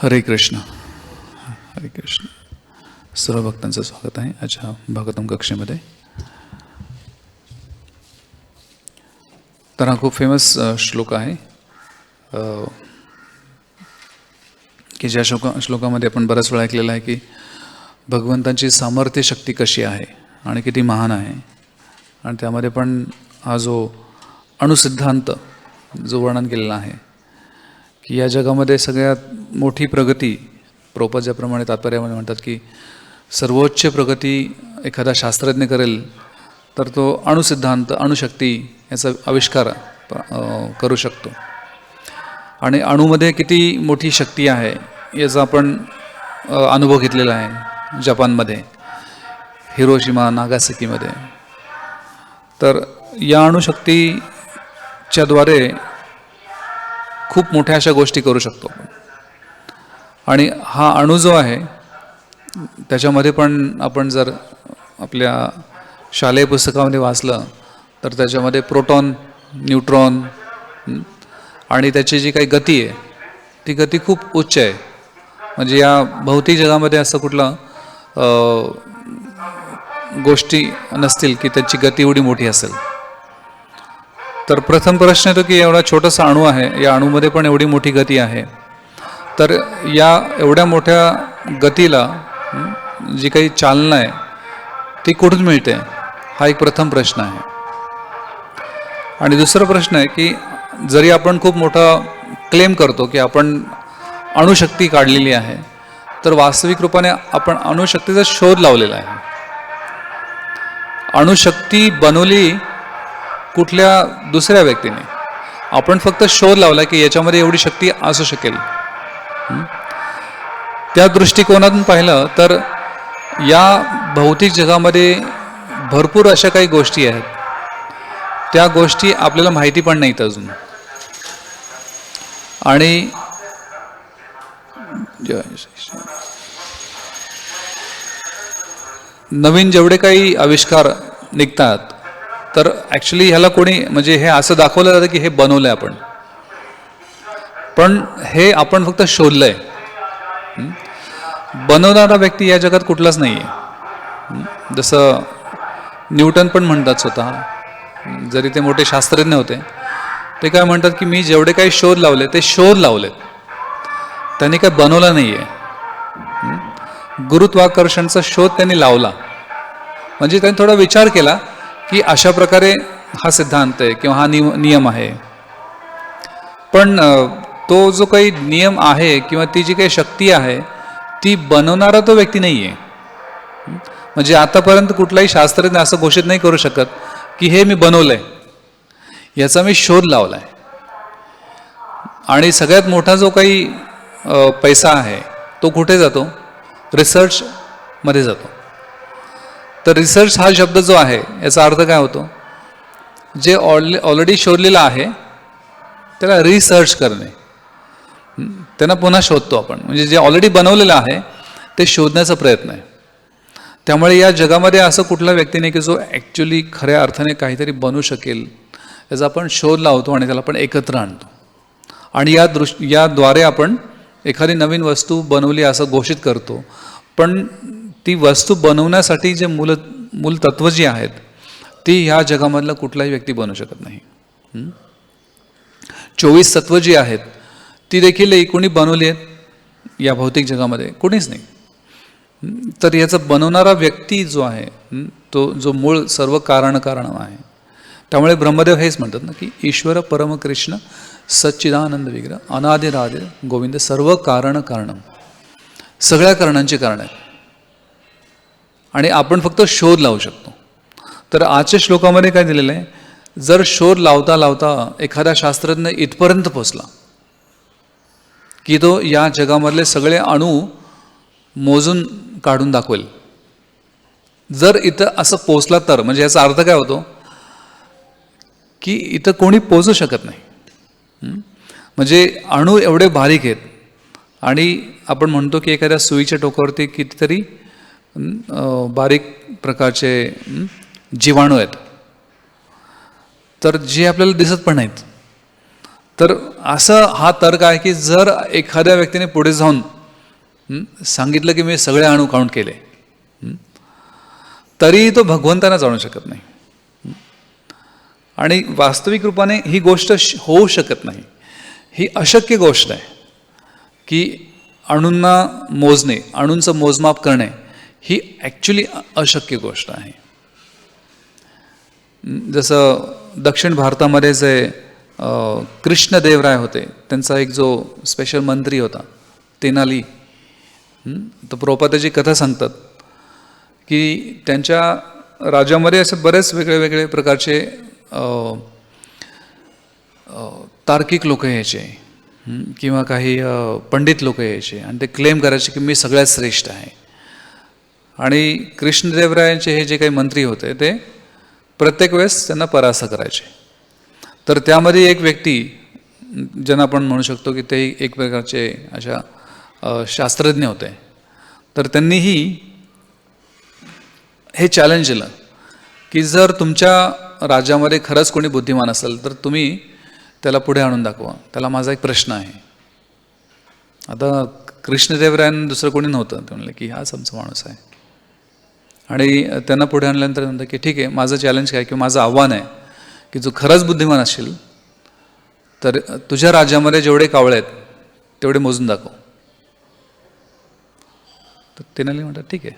हरे कृष्ण. हरे कृष्ण. सर्व भक्तांचं स्वागत आहे आजच्या भागवतम कक्षेमध्ये. तर हा खूप फेमस श्लोक आहे की ज्या श्लोकामध्ये आपण बऱ्याच वेळा ऐकलेला आहे की भगवंतांची सामर्थ्य शक्ती कशी आहे आणि किती महान आहे. आणि त्यामध्ये पण हा जो अणुसिद्धांत जो वर्णन केलेला आहे की या जगामध्ये सगळ्यात मोठी प्रगती, प्रभुपाद ज्याप्रमाणे तात्पर्यामध्ये म्हणतात की सर्वोच्च प्रगती एखादा शास्त्रज्ञ करेल तर तो अणुसिद्धांत, अणुशक्ती याचा आविष्कार करू शकतो. आणि अणुमध्ये किती मोठी शक्ती आहे याचा आपण अनुभव घेतलेला आहे जपानमध्ये, हिरोशिमा, नागासाकीमध्ये. तर या अणुशक्तीच्या द्वारे खूप मोठ्या अशा गोष्टी करू शकतो. आणि हा अणु जो आहे त्याच्यामध्ये पण आपण जर आपल्या शालेय पुस्तकामध्ये वाचलं तर त्याच्यामध्ये प्रोटॉन, न्यूट्रॉन आणि त्याची जी काही गती आहे ती गती खूप उच्च आहे. म्हणजे या भौतिक जगामध्ये असं कुठलं गोष्टी नसतील की त्याची गती एवढी मोठी असेल. तर प्रथम प्रश्न येतो की एवढा छोटासा अणू आहे, या अणूमध्ये पण एवढी मोठी गती आहे, तर या एवढ्या मोठ्या गतीला जी काही चालना आहे ती कुठून मिळते, हा एक प्रथम प्रश्न आहे. आणि दुसरा प्रश्न आहे की जरी आपण खूप मोठा क्लेम करतो की आपण अणुशक्ती काढलेली आहे, तर वास्तविक रूपाने आपण अणुशक्तीचा शोध लावलेला आहे. अणुशक्ती बनवली कुठल्या दुसऱ्या व्यक्तीने, आपण फक्त शोध लावला की याच्यामध्ये एवढी शक्ती असू शकेल. त्या दृष्टिकोनातून पाहिलं तर या भौतिक जगामध्ये भरपूर अशा काही गोष्टी आहेत, त्या गोष्टी आपल्याला माहिती पण नाहीत अजून. आणि नवीन जेवढे काही आविष्कार निघतात तर ॲक्च्युली ह्याला कोणी म्हणजे हे असं दाखवलं जातं की हे बनवलं आहे आपण, पण हे आपण फक्त शोधलं आहे. बनवणारा व्यक्ती या जगात कुठलाच नाही आहे. जसं न्यूटन पण म्हणतात स्वतः, जरी ते मोठे शास्त्रज्ञ होते, ते काय म्हणतात की मी जेवढे काही शोध लावले ते शोध लावलेत, त्यांनी काय बनवलं नाही आहे. गुरुत्वाकर्षणचा शोध त्यांनी लावला, म्हणजे त्यांनी थोडा विचार केला की अशा प्रकारे हा सिद्धांत आहे किंवा हा नियम आहे. पण तो जो काही नियम आहे किंवा ती जी काही शक्ती आहे ती बनवणारा तो व्यक्ती नाही आहे. म्हणजे आतापर्यंत कुठलाही शास्त्रज्ञ असं घोषित नाही करू शकत की हे मी बनवलंय, याचा मी शोध लावलाय. आणि सगळ्यात मोठा जो काही पैसा आहे तो कुठे जातो? रिसर्च मध्ये जातो. तर रिसर्च हा शब्द जो आहे याचा अर्थ काय होतो? जे ऑलरेडी शोधलेलं आहे त्याला रिसर्च करणे, त्यांना पुन्हा शोधतो आपण. म्हणजे जे ऑलरेडी बनवलेलं आहे ते शोधण्याचा प्रयत्न आहे. त्यामुळे या जगामध्ये असं कुठला व्यक्ती नाही की जो ॲक्च्युली खऱ्या अर्थाने काहीतरी बनवू शकेल, याचा आपण शोध लावतो आणि त्याला आपण एकत्र आणतो. आणि याद्वारे आपण एखादी नवीन वस्तू बनवली असं घोषित करतो. पण ती वस्तू बनवण्यासाठी जे मूलतत्व जी आहेत ती ह्या जगामधला कुठलाही व्यक्ती बनवू शकत नाही. 24 तत्व जी आहेत ती देखील कोणी बनवली आहेत या भौतिक जगामध्ये? कोणीच नाही. तर याचा बनवणारा व्यक्ती जो आहे तो जो मूळ सर्व कारण आहे. त्यामुळे ब्रह्मदेव हेच म्हणतात ना की ईश्वर परम कृष्ण सच्चिदानंद विग्रह अनादिरादि गोविंद सर्व कारणम, सगळ्या कारणांची कारण आहेत आणि आपण फक्त शोध लावू शकतो. तर आजच्या श्लोकामध्ये काय दिलेलं आहे? जर शोध लावता लावता एखादा शास्त्रज्ञ इथपर्यंत पोचला की तो या जगामधले सगळे अणू मोजून काढून दाखवेल, जर इथं असं पोचला तर म्हणजे याचा अर्थ काय होतो की इथं कोणी पोचू शकत नाही. म्हणजे अणू एवढे बारीक आहेत आणि आपण म्हणतो की एखाद्या सुईच्या टोकावरती कितीतरी बारीक प्रकारचे जीवाणू आहेत, तर जे आपल्याला दिसत पण नाहीत. तर असं हा तर्क आहे की जर एखाद्या व्यक्तीने पुढे जाऊन सांगितलं की मी सगळे अणू काउंट केले, तरी तो भगवंतांना जाणू शकत नाही. आणि वास्तविक रूपाने ही गोष्ट होऊ शकत नाही. ही अशक्य गोष्ट आहे की अणूंना मोजणे, अणूंचं मोजमाप करणे ही ॲक्च्युली अशक्य गोष्ट आहे. जसं दक्षिण भारतामध्ये जे कृष्णदेवराय होते, त्यांचा एक जो स्पेशल मंत्री होता तेनाली, तर प्रभुपादाची कथा सांगतात की त्यांच्या राज्यामध्ये असे बरेच वेगळे वेगळे प्रकारचे तार्किक लोक यायचे किंवा काही पंडित लोक यायचे आणि ते क्लेम करायचे की मी सगळ्यात श्रेष्ठ आहे. आणि कृष्णदेवरायांचे हे जे काही मंत्री होते ते प्रत्येक वेळेस त्यांना परास्त करायचे. तर त्यामध्ये एक व्यक्ती ज्यांना आपण म्हणू शकतो की ते एक प्रकारचे अशा शास्त्रज्ञ होते. तर त्यांनीही हे चॅलेंज दिलं की जर तुमच्या राज्यामध्ये खरंच कोणी बुद्धिमान असेल तर तुम्ही त्याला पुढे आणून दाखवा. त्याला माझा एक प्रश्न आहे. आता कृष्णदेवरायांना दुसरं कोणी नव्हतं. ते म्हणले की हाच आमचा माणूस आहे. आणि त्यांना पुढे आणल्यानंतर म्हणतात की ठीक आहे, माझं चॅलेंज काय किंवा माझं आव्हान आहे की जो खरंच बुद्धिमान असेल तर तुझ्या राज्यामध्ये जेवढे कावळे आहेत तेवढे मोजून दाखव. तर तेनाली म्हणतात ठीक आहे,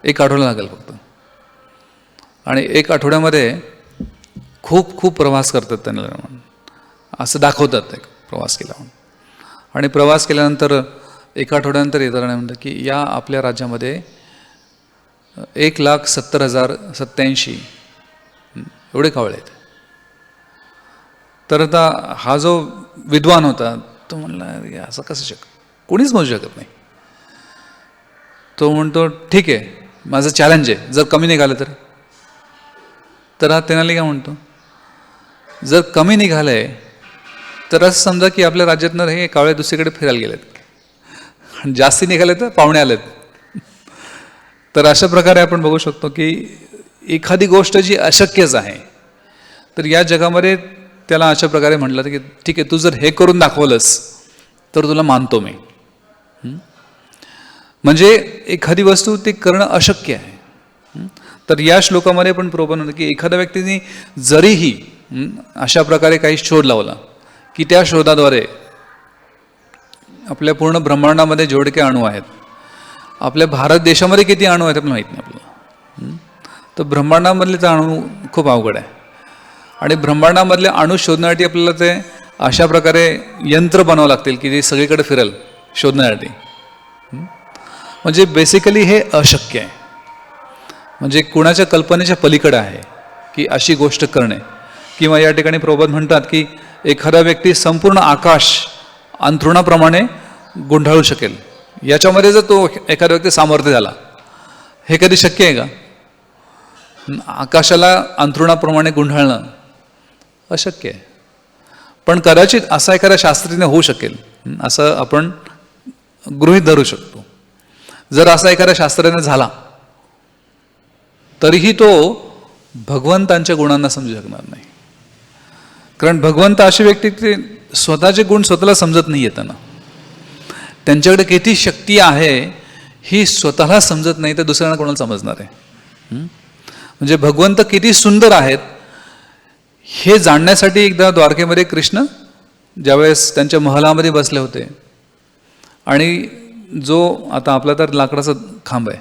1 आठवडा लागेल फक्त. आणि 1 आठवड्यामध्ये खूप खूप प्रवास करतात त्यांना असं दाखवतात ते प्रवास केला म्हणून. आणि प्रवास केल्यानंतर 1 आठवड्यानंतर येताना म्हणतात की या आपल्या राज्यामध्ये 1,70,087 एवढे कावळे आहेत. तर आता हा जो विद्वान होता तो म्हणला असं कसं कोणीच म्हणू शकत नाही. तो म्हणतो ठीक आहे, माझं चॅलेंज आहे, जर कमी निघालं तर हा तेनाली काय म्हणतो, जर कमी निघालंय तर असं समजा की आपल्या राज्यातनं हे कावळे दुसरीकडे फिरायला गेलेत, आणि जास्ती निघाले तर पाहुणे आलेत. तर अशा प्रकारे आपण बघू शकतो की एखादी गोष्ट जी अशक्यच आहे तर या जगामध्ये त्याला अशा प्रकारे म्हटलं की ठीक आहे, तू जर हे करून दाखवलंस तर तुला मानतो मी. म्हणजे एखादी वस्तू ते करणं अशक्य आहे. तर या श्लोकामध्ये पण प्रभू म्हणतात की एखाद्या व्यक्तीने जरीही अशा प्रकारे काही शोध लावला की त्या शोधाद्वारे आपल्या पूर्ण ब्रह्मांडामध्ये जेवढे काही अणू आहेत, आपल्या भारत देशामध्ये किती अणू आहेत आपल्याला माहीत नाही आपल्याला. तर ब्रह्मांडामधले ते अणू खूप अवघड आहे. आणि ब्रह्मांडामधले अणू शोधण्यासाठी आपल्याला ते अशा प्रकारे यंत्र बनावं लागतील की ते सगळीकडे फिरेल शोधण्यासाठी. म्हणजे बेसिकली हे अशक्य आहे. म्हणजे कुणाच्या कल्पनेच्या पलीकडे आहे की अशी गोष्ट करणे. किंवा या ठिकाणी प्रभुपाद म्हणतात की एखादा व्यक्ती संपूर्ण आकाश अंथरुणाप्रमाणे गुंडाळू शकेल. याच्यामध्ये जर तो एखादा व्यक्ती सामर्थ्य झाला, हे कधी शक्य आहे का? आकाशाला अंथरुणाप्रमाणे गुंडाळणं अशक्य आहे. पण कदाचित असा एखादा शास्त्रज्ञ होऊ शकेल असं आपण गृहीत धरू शकतो. जर असा एखादा शास्त्रज्ञ झाला तरीही तो भगवंतांच्या गुणांना समजू शकणार नाही. कारण भगवंत अशी व्यक्ती ते स्वतःचे गुण स्वतःला समजत नाही येताना. त्यांच्याकडे किती शक्ती आहे ही स्वतःला समजत नाही तर दुसऱ्यांना कोणाला समजणार आहे? म्हणजे भगवंत किती सुंदर आहेत हे जाणण्यासाठी एकदा द्वारकेमध्ये कृष्ण ज्यावेळेस त्यांच्या महलामध्ये बसले होते आणि जो आता आपला तर लाकडाचा खांब आहे,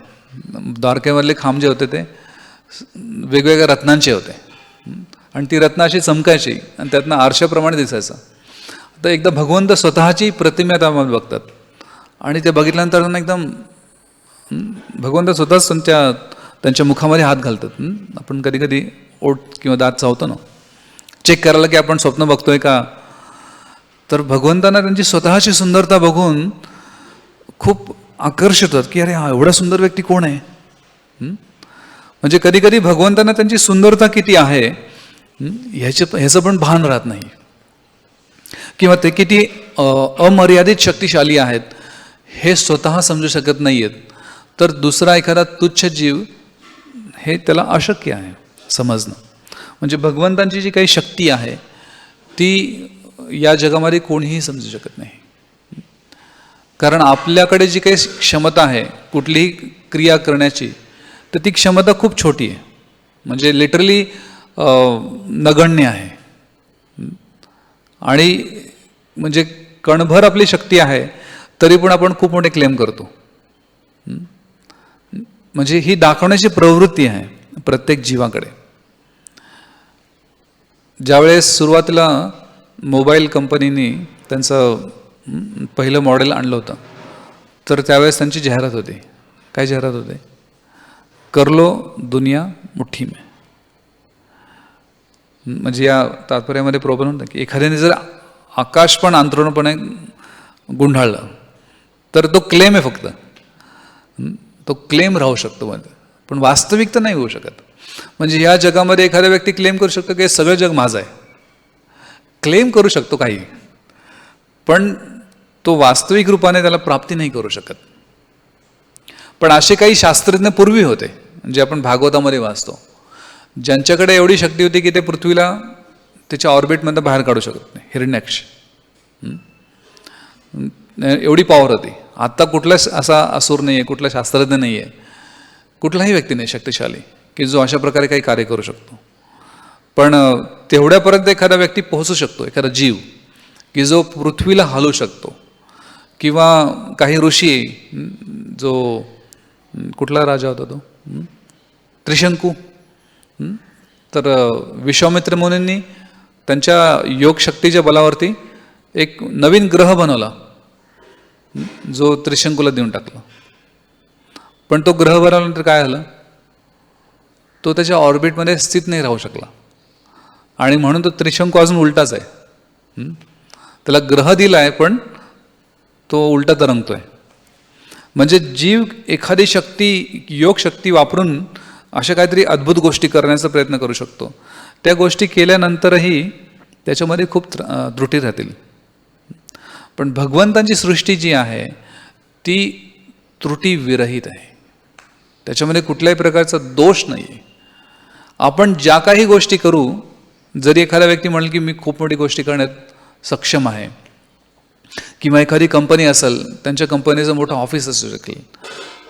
द्वारकेमधले खांब जे होते ते वेगवेगळ्या रत्नांचे होते आणि ती रत्न अशी चमकायची आणि त्यातनं आरशाप्रमाणे दिसायचं. तर एकदा भगवंत स्वतःची प्रतिमा त्यामध्ये बघतात आणि ते बघितल्यानंतर त्यांना एकदम भगवंत स्वतःच त्यांच्या मुखामध्ये हात घालतात. आपण कधी कधी ओठ किंवा दात चावतो ना, चेक करायला की आपण स्वप्न बघतोय का. तर भगवंतांना त्यांची स्वतःची सुंदरता बघून खूप आकर्षित होतात की अरे हा एवढा सुंदर व्यक्ती कोण आहे. म्हणजे कधी कधी भगवंतांना त्यांची सुंदरता किती आहे ह्याचं पण भान राहत नाही, किंवा ते किती अमर्यादित शक्तिशाली आहेत हे स्वतः समजू शकत नाही आहेत. तर दुसरा एखादा तुच्छ जीव हे त्याला अशक्य आहे समजणं. म्हणजे भगवंतांची जी काही शक्ती आहे ती या जगामध्ये कोणीही समजू शकत नाही. कारण आपल्याकडे जी काही क्षमता आहे कुठलीही क्रिया करण्याची, तर ती क्षमता खूप छोटी आहे, म्हणजे लिटरली नगण्य आहे. आणि म्हणजे कणभर आपली शक्ती आहे तरी पण आपण खूप मोठे क्लेम करतो. म्हणजे ही दाखवण्याची प्रवृत्ती आहे प्रत्येक जीवाकडे. ज्यावेळेस सुरुवातीला मोबाईल कंपनीने त्यांचं पहिलं मॉडेल आणलं होतं, तर त्यावेळेस त्यांची जाहिरात होती. काय जाहिरात होते? कर लो दुनिया मुठ्ठी में. म्हणजे या तात्पर्यामध्ये प्रॉब्लेम होता की एखाद्याने जर आकाश पण अंतरूणपणे गुंडाळलं तर तो क्लेम आहे फक्त, तो क्लेम राहू शकतो, पण वास्तविकता नाही होऊ शकत. म्हणजे या जगामध्ये एखादा व्यक्ती क्लेम करू शकतो की सगळं जग माझं आहे, क्लेम करू शकतो काही, पण तो वास्तविक रूपाने त्याला प्राप्ती नाही करू शकत. पण असे काही शास्त्रज्ञ पूर्वी होते, जे आपण भागवतामध्ये वाचतो, ज्यांच्याकडे एवढी शक्ती होती की ते पृथ्वीला त्याच्या ऑर्बिटमधून बाहेर काढू शकत नाही. हिरण्याक्ष, एवढी पॉवर होती. आता कुठलाच असा असुर नाही आहे, कुठला शास्त्रज्ञ नाही आहे, कुठलाही व्यक्ती नाही शक्तिशाली की जो अशा प्रकारे काही कार्य करू शकतो. पण तेवढ्यापर्यंत एखादा व्यक्ती पोहोचू शकतो, एखादा जीव की जो पृथ्वीला हलवू शकतो. किंवा काही ऋषी, जो कुठला राजा होता तो त्रिशंकू, तर विश्वामित्र मुनींनी त्यांच्या योगशक्तीच्या बलावरती एक नवीन ग्रह बनवला जो त्रिशंकूला देऊन टाकला. पण तो ग्रह बनवल्यानंतर काय झालं? तो त्याच्या ऑर्बिटमध्ये स्थित नाही राहू शकला, आणि म्हणून तो त्रिशंकू अजून उलटाच आहे. त्याला ग्रह दिला आहे पण तो उलटा तरंगतोय. म्हणजे जीव एखादी शक्ती, योग शक्ती वापरून अशा काहीतरी अद्भुत गोष्टी करण्याचा प्रयत्न करू शकतो. त्या गोष्टी केल्यानंतरही त्याच्यामध्ये खूप त्रुटी राहतील. पण भगवंतांची सृष्टी जी आहे ती त्रुटी विरहित आहे, त्याच्यामध्ये कुठल्याही प्रकारचा दोष नाही आहे. आपण ज्या काही गोष्टी करू, जरी एखादा व्यक्ती म्हणेल की मी खूप मोठी गोष्टी करण्यात सक्षम आहे, किंवा एखादी कंपनी असेल, त्यांच्या कंपनीचं मोठं ऑफिस असू शकेल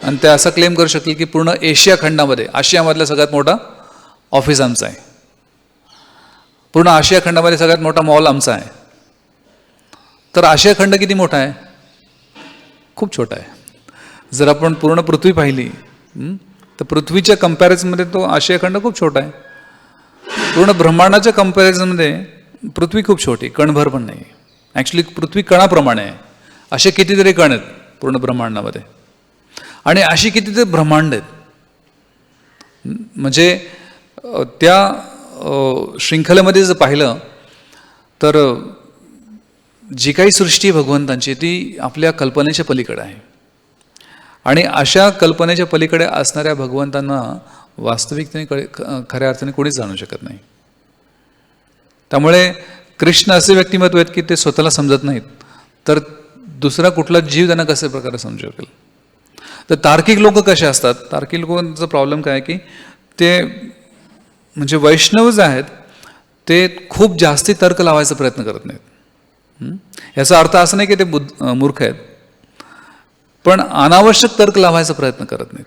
आणि ते असं क्लेम करू शकेल की पूर्ण एशिया खंडामध्ये, आशियामधला सगळ्यात मोठा ऑफिस आमचा आहे, पूर्ण आशिया खंडामध्ये सगळ्यात मोठा मॉल आमचा आहे. तर आशिया खंड किती मोठा आहे? खूप छोटा आहे. जर आपण पूर्ण पृथ्वी पाहिली तर पृथ्वीच्या कंपॅरिझनमध्ये तो आशिया खंड खूप छोटा आहे. पूर्ण ब्रह्मांडाच्या कंपॅरिझनमध्ये पृथ्वी खूप छोटी, कणभर पण नाही. ॲक्च्युली पृथ्वी कणाप्रमाणे आहे. असे कितीतरी कण आहेत पूर्ण ब्रह्मांडामध्ये, आणि अशी कितीतरी ब्रह्मांड आहेत. म्हणजे त्या शृंखलेमध्ये जर पाहिलं तर जी काही सृष्टी भगवंतांची ती आपल्या कल्पनेच्या पलीकडे आहे, आणि अशा कल्पनेच्या पलीकडे असणाऱ्या भगवंतांना वास्तविकतेने खऱ्या अर्थाने कोणीच जाणू शकत नाही. त्यामुळे कृष्ण असे व्यक्तिमत्व आहेत की ते स्वतःला समजत नाहीत, तर दुसरा कुठला जीव त्यांना कशा प्रकारे समजू शकेल. तर तार्किक लोक कसे असतात? तार्किक लोकांचा प्रॉब्लेम काय आहे की ते म्हणजे वैष्णव जे आहेत ते खूप जास्ती तर्क लावायचा प्रयत्न करत नाहीत. याचा अर्थ असा नाही की ते मूर्ख आहेत, पण अनावश्यक तर्क लावायचा प्रयत्न करत नाहीत.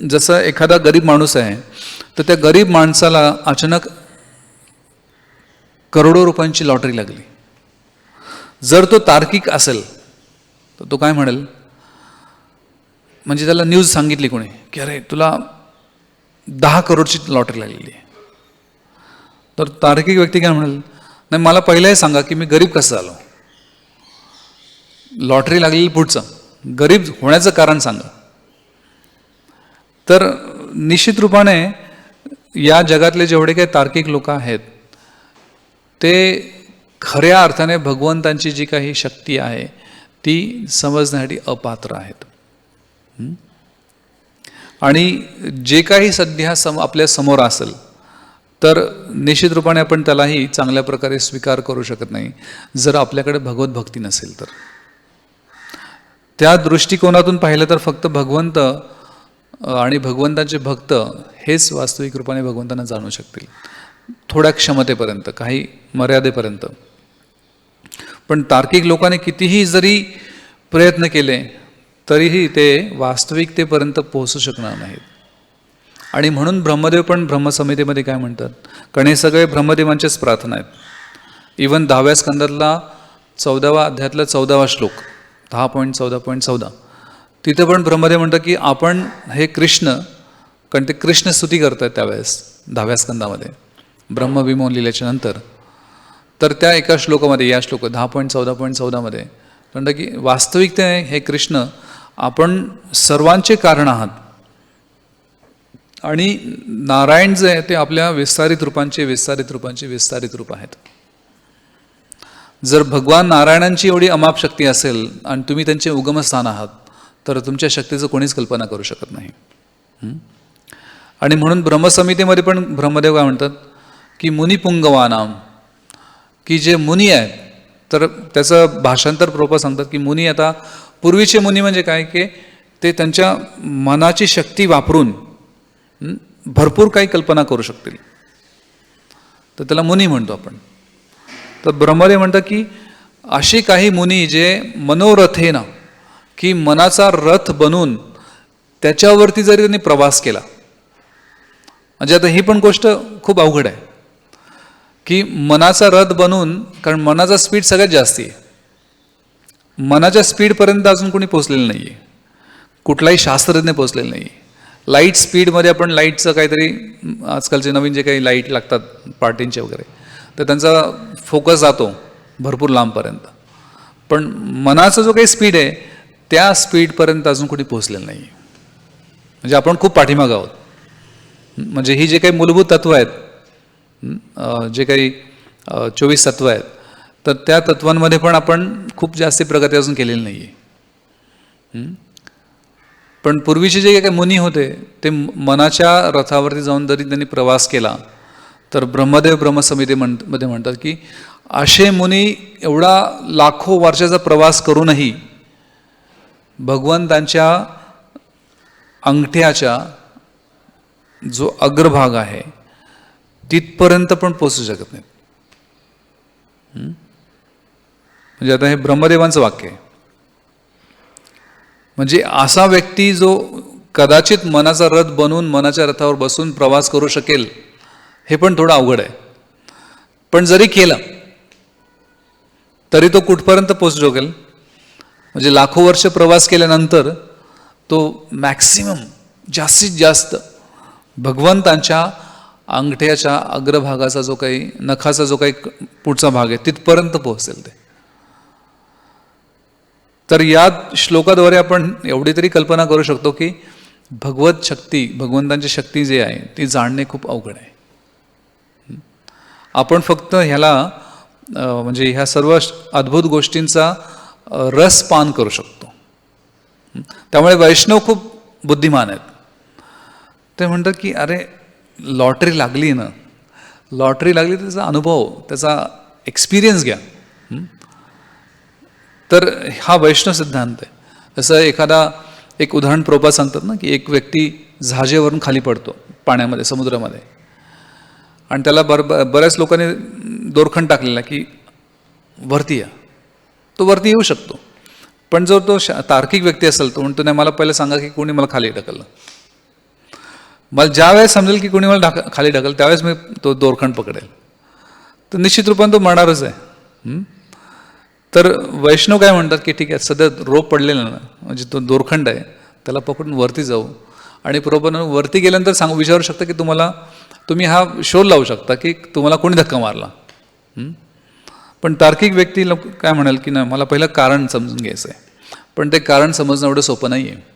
जसं एखादा गरीब माणूस आहे, तर त्या गरीब माणसाला अचानक करोडो रुपयांची लॉटरी लागली. जर तो तार्किक असेल तर तो काय म्हणेल? म्हणजे त्याला न्यूज सांगितली कोणी की अरे तुला 10 करोडची लॉटरी लागलेली आहे, तर तार्किक व्यक्ती काय म्हणाल? नाही, मला पहिलं सांगा की मी गरीब कसं झालो. लॉटरी लागलेली पुढचं, गरीब होण्याचं कारण सांगा. तर निश्चित रूपाने या जगातले जेवढे काही तार्किक लोक आहेत ते खऱ्या अर्थाने भगवंतांची जी काही शक्ती आहे ती समजण्यासाठी अपात्र आहेत. आणि जे काही सध्या आपल्या समोर असेल तर निश्चित रूपाने आपण त्यालाही चांगल्या प्रकारे स्वीकार करू शकत नाही जर आपल्याकडे भगवत भक्ती नसेल तर. त्या दृष्टिकोनातून पाहिलं तर फक्त भगवंत आणि भगवंताचे भक्त हेच वास्तविक रूपाने भगवंतांना जाणू शकतील. थोड्या क्षमतेपर्यंत, काही मर्यादेपर्यंत. पण तार्किक लोकांनी कितीही जरी प्रयत्न केले तरीही ते वास्तविकतेपर्यंत पोहोचू शकणार नाहीत. आणि म्हणून ब्रह्मदेव पण ब्रह्मसंहितेमध्ये काय म्हणतात, कारण हे सगळे ब्रह्मदेवांचेच प्रार्थना आहेत. इवन 10व्या स्कंदातला 14व्या अध्यायातला 14वा श्लोक 10.14.14 तिथं पण ब्रह्मदेव म्हणतात की आपण हे कृष्ण, कारण ते कृष्ण स्तुती करतात त्यावेळेस 10व्या स्कंदामध्ये ब्रह्मविमोहन लिहिल्याच्या नंतर. तर त्या एका श्लोकामध्ये, या श्लोक 10.14.14 मध्ये म्हणतात की वास्तविकते हे कृष्ण आपण सर्वांचे कारण आहात आणि नारायण जे आहे ते आपल्या विस्तारित रूपांचे विस्तारित रूप आहेत. जर भगवान नारायणांची एवढी अमाप शक्ती असेल आणि तुम्ही त्यांचे उगमस्थान आहात तर तुमच्या शक्तीचं कोणीच कल्पना करू शकत नाही. आणि म्हणून ब्रह्मसंहितेमध्ये पण ब्रह्मदेव काय म्हणतात की मुनिपुंगवानाम, की जे मुनी आहेत, तर त्याचं भाषांतर प्रोपर सांगतात की मुनी, आता पूर्वीचे मुनी म्हणजे काय की ते त्यांच्या मनाची शक्ती वापरून भरपूर काही कल्पना करू शकतील, तर त्याला मुनी म्हणतो आपण. तर ब्रह्मदेव म्हणतात की अशी काही मुनी जे मनोरथेना, की मनाचा रथ बनून त्याच्यावरती जरी त्यांनी प्रवास केला, म्हणजे आता ही पण गोष्ट खूप अवघड आहे की मनाचा रथ बनून, कारण मनाचा स्पीड सगळ्यात जास्ती आहे, मनाच्या स्पीडपर्यंत अजून कोणी पोचलेलं नाही आहे, कुठलाही शास्त्रज्ञ पोचलेलं नाही आहे. लाईट स्पीडमध्ये आपण लाईटचं काहीतरी, आजकालचे नवीन जे काही लाईट लागतात पार्टींचे वगैरे, तर त्यांचा फोकस जातो भरपूर लांबपर्यंत, पण मनाचा जो काही स्पीड आहे त्या स्पीडपर्यंत अजून कोणी पोचलेलं नाही आहे. म्हणजे आपण खूप पाठीमागं आहोत. म्हणजे ही जे काही मूलभूत तत्व आहेत, जे काही 24 तत्व आहेत, तर त्या तत्वांमध्ये पण आपण खूप जास्ती प्रगती अजून केलेली नाही आहे. पण पूर्वीचे जे काही मुनी होते ते मनाच्या रथावरती जाऊन जरी त्यांनी प्रवास केला, तर ब्रह्मदेव ब्रह्मसंहितेमध्ये म्हणतात की असे मुनी एवढा लाखो वर्षाचा प्रवास करूनही भगवंतांच्या अंगठ्याच्या जो अग्रभाग आहे तिथपर्यंत पण पोचू शकत नाहीत. म्हणजे आता हे ब्रह्मदेवांचं वाक्य आहे. म्हणजे असा व्यक्ती जो कदाचित मनाचा रथ बनवून मनाच्या रथावर बसून प्रवास करू शकेल, हे पण थोडं अवघड आहे. पण जरी केलं तरी तो कुठपर्यंत पोचू शकेल, म्हणजे लाखो वर्ष प्रवास केल्यानंतर तो मॅक्सिमम जास्तीत जास्त भगवंतांच्या अंगठ्याच्या अग्रभागाचा जो काही, नखाचा जो काही पुढचा भाग आहे तिथपर्यंत पोहोचेल ते. तर या श्लोकाद्वारे आपण एवढी तरी कल्पना करू शकतो की भगवत शक्ती, भगवंतांची शक्ती जी आहे ती जाणणे खूप अवघड आहे. आपण फक्त ह्याला म्हणजे ह्या सर्व अद्भुत गोष्टींचा रस पान करू शकतो. त्यामुळे वैष्णव खूप बुद्धिमान आहेत. ते म्हणतात की अरे लॉटरी लागली ना, लॉटरी लागली तर त्याचा अनुभव, त्याचा एक्सपिरियन्स घ्या. तर हा वैष्णव सिद्धांत आहे. जसं एक उदाहरण प्रोपा सांगतात ना की एक व्यक्ती जहाजेवरून खाली पडतो पाण्यामध्ये, समुद्रामध्ये, आणि त्याला बऱ्याच लोकांनी दोरखंड टाकलेला की वरती या. तो वरती येऊ शकतो, पण जर तो तार्किक व्यक्ती असेल तो म्हणतो नाही, मला पहिलं सांगा की कोणी मला खाली ढकललं. मला ज्या वेळेस समजेल की कोणी मला खाली ढकल त्यावेळेस मी तो दोरखंड पकडेल, तर निश्चित रूपाने तो मरणारच आहे. तर वैष्णव काय म्हणतात की ठीक आहे, सध्या रोप पडलेला ना, म्हणजे तो दोरखंड आहे, त्याला पकडून वरती जाऊ, आणि बरोबर वरती गेल्यानंतर विचारू शकता की तुम्ही हा शोध लावू शकता की तुम्हाला कोणी धक्का मारला. पण तार्किक व्यक्ती काय म्हणाल की नाही, मला पहिलं कारण समजून घ्यायचं आहे. पण ते कारण समजणं एवढं सोपं नाही आहे.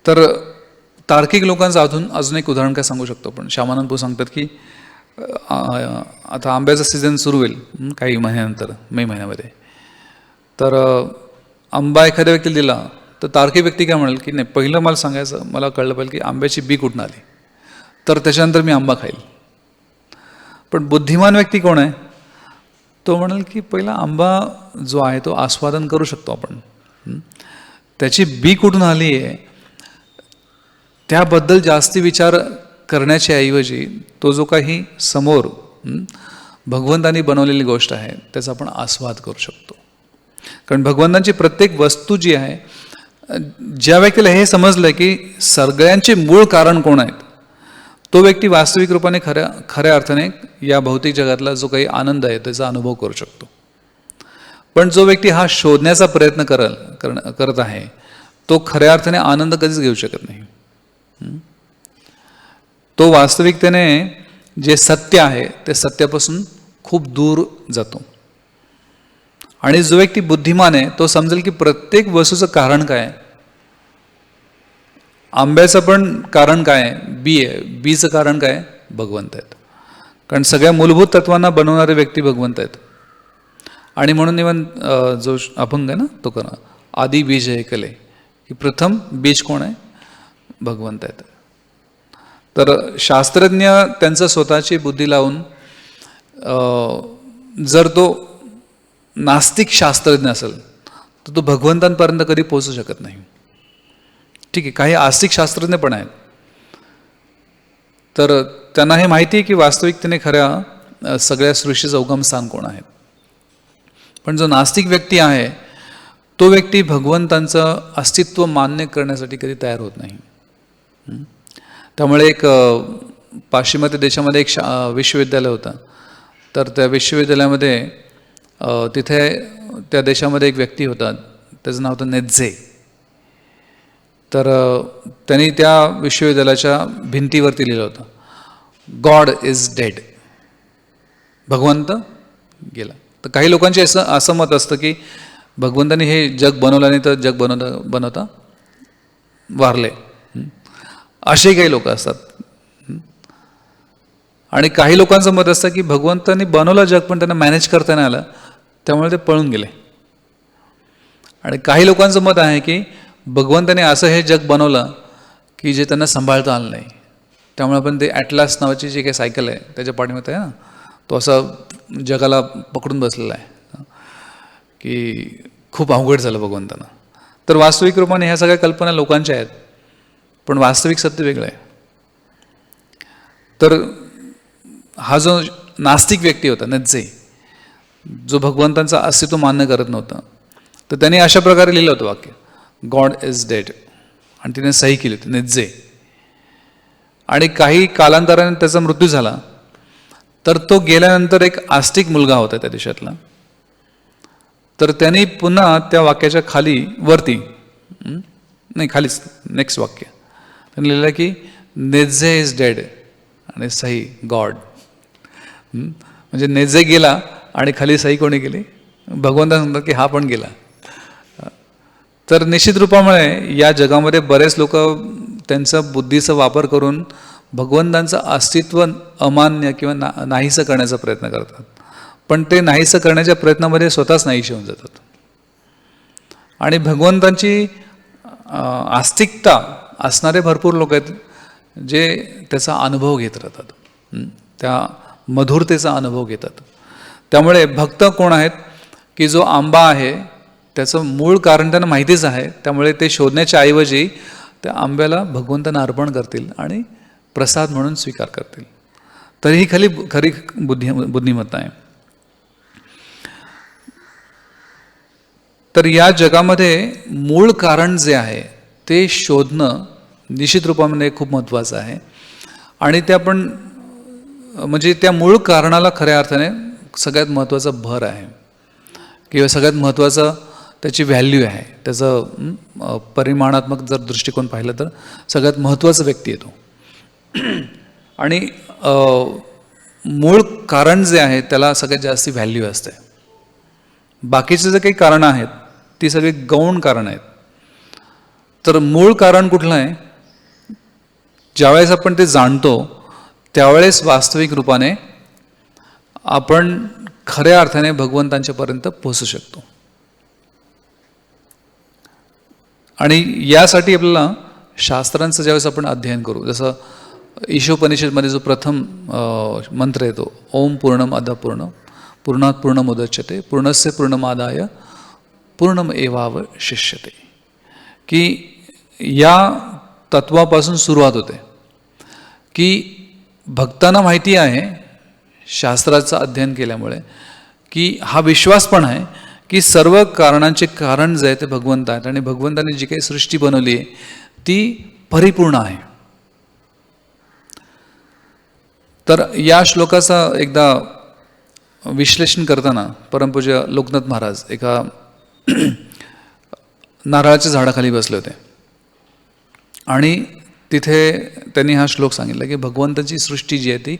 तर तार्किक लोकांचं अजून एक उदाहरण काय सांगू शकतो आपण. श्यामानंद भाऊ सांगतात की आता आंब्याचा सीझन सुरू होईल काही महिन्यानंतर, मे महिन्यामध्ये. तर आंबा एखाद्या व्यक्तीला दिला तर तार्किक व्यक्ती काय म्हणाल की नाही, पहिलं मला सांगायचं, मला कळलं पाहिजे की आंब्याची बी कुठून आली, तर त्याच्यानंतर मी आंबा खाईल. पण बुद्धिमान व्यक्ती कोण आहे, तो म्हणाल की पहिला आंबा जो आहे तो आस्वादन करू शकतो आपण, त्याची बी कुठून आली आहे त्याबद्दल जास्ती विचार करण्याच्या ऐवजी तो जो काही समोर भगवंतानी बनवलेली गोष्ट आहे त्याचा आपण आस्वाद करू शकतो. कारण भगवंतांची प्रत्येक वस्तू जी आहे, ज्या व्यक्तीला हे समजलं की सगळ्यांचे मूळ कारण कोण आहेत, तो व्यक्ती वास्तविक रूपाने खऱ्या अर्थाने या भौतिक जगातला जो काही आनंद आहे त्याचा अनुभव करू शकतो. पण जो व्यक्ती हा शोधण्याचा प्रयत्न करत आहे तो खऱ्या अर्थाने आनंद कधीच घेऊ शकत नाही. तो वास्तविकतेने जे सत्य आहे ते सत्यापासून खूप दूर जातो. आणि जो व्यक्ती बुद्धिमान आहे तो समजेल की प्रत्येक वस्तूचं कारण काय आहे. आंब्याचं पण कारण काय आहे, बी आहे. बीचं कारण काय आहे, भगवंत आहेत. कारण सगळ्या मूलभूत तत्वांना बनवणारे व्यक्ती भगवंत आहेत. आणि म्हणून इवन जो अभंग आहे ना तो करा, आदी बीज आहे कले, की प्रथम बीज कोण आहे, भगवंत आहेत. तर शास्त्रज्ञ त्यांचं स्वतःची बुद्धी लावून जर तो नास्तिक शास्त्रज्ञ असेल तर तो भगवंतांपर्यंत कधी पोहोचू शकत नाही. ठीक आहे, काही आस्तिक शास्त्रज्ञ पण आहेत, तर त्यांना हे माहिती आहे की वास्तविकतेने खऱ्या सगळ्या सृष्टीचं उगमस्थान कोण आहे. पण जो नास्तिक व्यक्ती आहे तो व्यक्ती भगवंतांचं अस्तित्व मान्य करण्यासाठी कधी तयार होत नाही. त्यामुळे एक पाश्चिमात्य देशामध्ये एक विश्वविद्यालय होतं. तर त्या विश्वविद्यालयामध्ये तिथे त्या देशामध्ये एक व्यक्ती होता, त्याचं नाव होतं नेत्झे. तर त्यांनी त्या विश्वविद्यालयाच्या भिंतीवरती लिहिलं होतं, गॉड इज डेड, भगवंत गेला. तर काही लोकांचे असं मत असतं की भगवंतांनी हे जग बनवलं नाही तर जग बनवता वारले, असे काही लोक असतात. आणि काही लोकांचं मत असतं की भगवंतांनी बनवलं जग पण त्यांना मॅनेज करता नाही आलं त्यामुळे ते पळून गेले. आणि काही लोकांचं मत आहे की भगवंताने असं हे जग बनवलं की जे त्यांना सांभाळता आलं नाही, त्यामुळे आपण ते ॲटलास नावाची जी काही सायकल आहे त्याच्या पाठीमध्ये आहे ना, तो असं जगाला पकडून बसलेला आहे की खूप अवघड झालं भगवंतांना. तर वास्तविक रूपाने ह्या सगळ्या कल्पना लोकांच्या आहेत, पण वास्तविक सत्य वेगळं आहे. तर हा जो नास्तिक व्यक्ती होता नेत्झे, जो भगवंतांचं अस्तित्व मान्य करत नव्हता, तर त्याने अशा प्रकारे लिहिलं होतं वाक्य, गॉड इज डेड, आणि तिने सही केली होती नेत्झे. आणि काही कालांतराने त्याचा मृत्यू झाला. तर तो गेल्यानंतर एक आस्तिक मुलगा होता त्या देशातला, तर त्यांनी पुन्हा त्या वाक्याच्या खाली वरती नाही खालीच नेक्स्ट वाक्य त्यांनी लिहिलं की नेत्झे इज डेड आणि सही गॉड. म्हणजे नेत्झे गेला आणि खाली सही कोणी केली, भगवंता सांगतात की हा पण गेला. तर निश्चित रूपामुळे या जगामध्ये बरेच लोक त्यांचा बुद्धीचा वापर करून भगवंतांचं अस्तित्व अमान्य किंवा नाहीसं करण्याचा प्रयत्न करतात, पण ते नाहीसं करण्याच्या प्रयत्नामध्ये स्वतःच नाहीसे होऊन जातात. आणि भगवंतांची आस्तिकता असणारे भरपूर लोक आहेत जे त्याचा अनुभव घेत राहतात, त्या मधुरतेचा अनुभव घेतात. त्यामुळे भक्त कोण आहेत की जो आंबा आहे त्याचं मूळ कारण त्यांना माहितीच आहे, त्यामुळे ते शोधण्याच्या ऐवजी त्या आंब्याला भगवंतांना अर्पण करतील आणि प्रसाद म्हणून स्वीकार करतील. तरीही खरी बुद्धिमत्ता आहे. तर या जगामध्ये मूळ कारण जे आहे ते शोधणं निश्चित रूपामध्ये खूप महत्त्वाचं आहे. आणि ते आपण म्हणजे त्या मूळ कारणाला खऱ्या अर्थाने सगळ्यात महत्त्वाचा भर आहे किंवा सगळ्यात महत्त्वाचं त्याची व्हॅल्यू आहे. त्याचं परिमाणात्मक जर दृष्टिकोन पाहिलं तर सगळ्यात महत्त्वाचा व्यक्ती येतो. आणि मूळ कारण जे आहे त्याला सगळ्यात जास्त व्हॅल्यू असते. बाकीचे जे काही कारणं आहेत ती सगळी गौण कारणं आहेत. तर मूळ कारण कुठलं आहे, ज्यावेळेस आपण ते जाणतो त्यावेळेस वास्तविक रूपाने आपण खऱ्या अर्थाने भगवंतांच्यापर्यंत पोहोचू शकतो. आणि यासाठी आपल्याला शास्त्रांचं ज्यावेळेस आपण अध्ययन करू, जसं ईशोपनिषदमध्ये जो प्रथम मंत्र येतो, ओम पूर्णम अध पूर्ण पूर्णात पूर्णमुदच्यते पूर्णस्य पूर्णमादाय पूर्णम एवावशिष्यते, की या तत्वापासून सुरुवात होते की भक्तांना माहिती आहे शास्त्राचं अध्ययन केल्यामुळे की हा विश्वास पण आहे की सर्व कारणांचे कारण जे आहे ते भगवंत आहेत आणि भगवंताने जी काही सृष्टी बनवली आहे ती परिपूर्ण आहे. तर या श्लोकाचा एकदा विश्लेषण करताना परमपूज्य लोकनाथ महाराज एका नारळाच्या झाडाखाली बसले होते आणि तिथे त्यांनी हा श्लोक सांगितला की भगवंताची सृष्टी जी आहे ती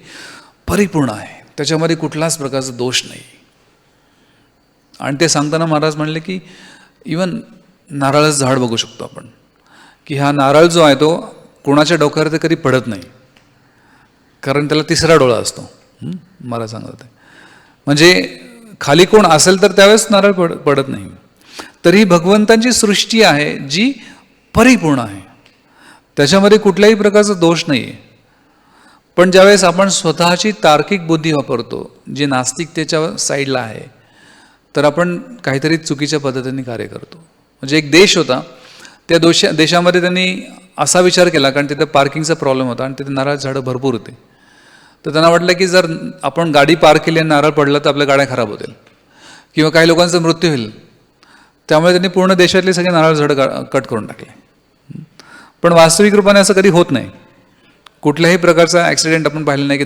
परिपूर्ण आहे, त्याच्यामध्ये कुठलाच प्रकारचा दोष नाही. आणि ते सांगताना महाराज म्हणले की इवन नारळाचं झाड बघू शकतो आपण की हा नारळ जो आहे तो कोणाच्या डोक्यावर ते कधी पडत नाही, कारण त्याला तिसरा डोळा असतो. महाराज सांगत होते म्हणजे खाली कोण असेल तर त्यावेळेस नारळ पडत नाही. तरी भगवंतांची सृष्टी आहे जी परिपूर्ण आहे, त्याच्यामध्ये कुठल्याही प्रकारचा दोष नाही आहे. पण ज्यावेळेस आपण स्वतःची तार्किक बुद्धी वापरतो जी नास्तिकतेच्या साईडला आहे तर आपण काहीतरी चुकीच्या पद्धतीने कार्य करतो. म्हणजे एक देश होता, त्या देशामध्ये त्यांनी असा विचार केला, कारण तिथे पार्किंगचा प्रॉब्लेम होता आणि तिथे नारळ झाडं भरपूर होते. तर त्यांना वाटलं की जर आपण गाडी पार्क केली आणि नारळ पडलं तर आपल्या गाड्या खराब होतील किंवा काही लोकांचा मृत्यू होईल. त्यामुळे त्यांनी पूर्ण देशातले सगळे नारळ झाडं कट करून टाकले. पण वास्तविक रूपाने असं कधी होत नाही. कुठल्याही प्रकारचा ॲक्सिडेंट आपण पाहिलं नाही की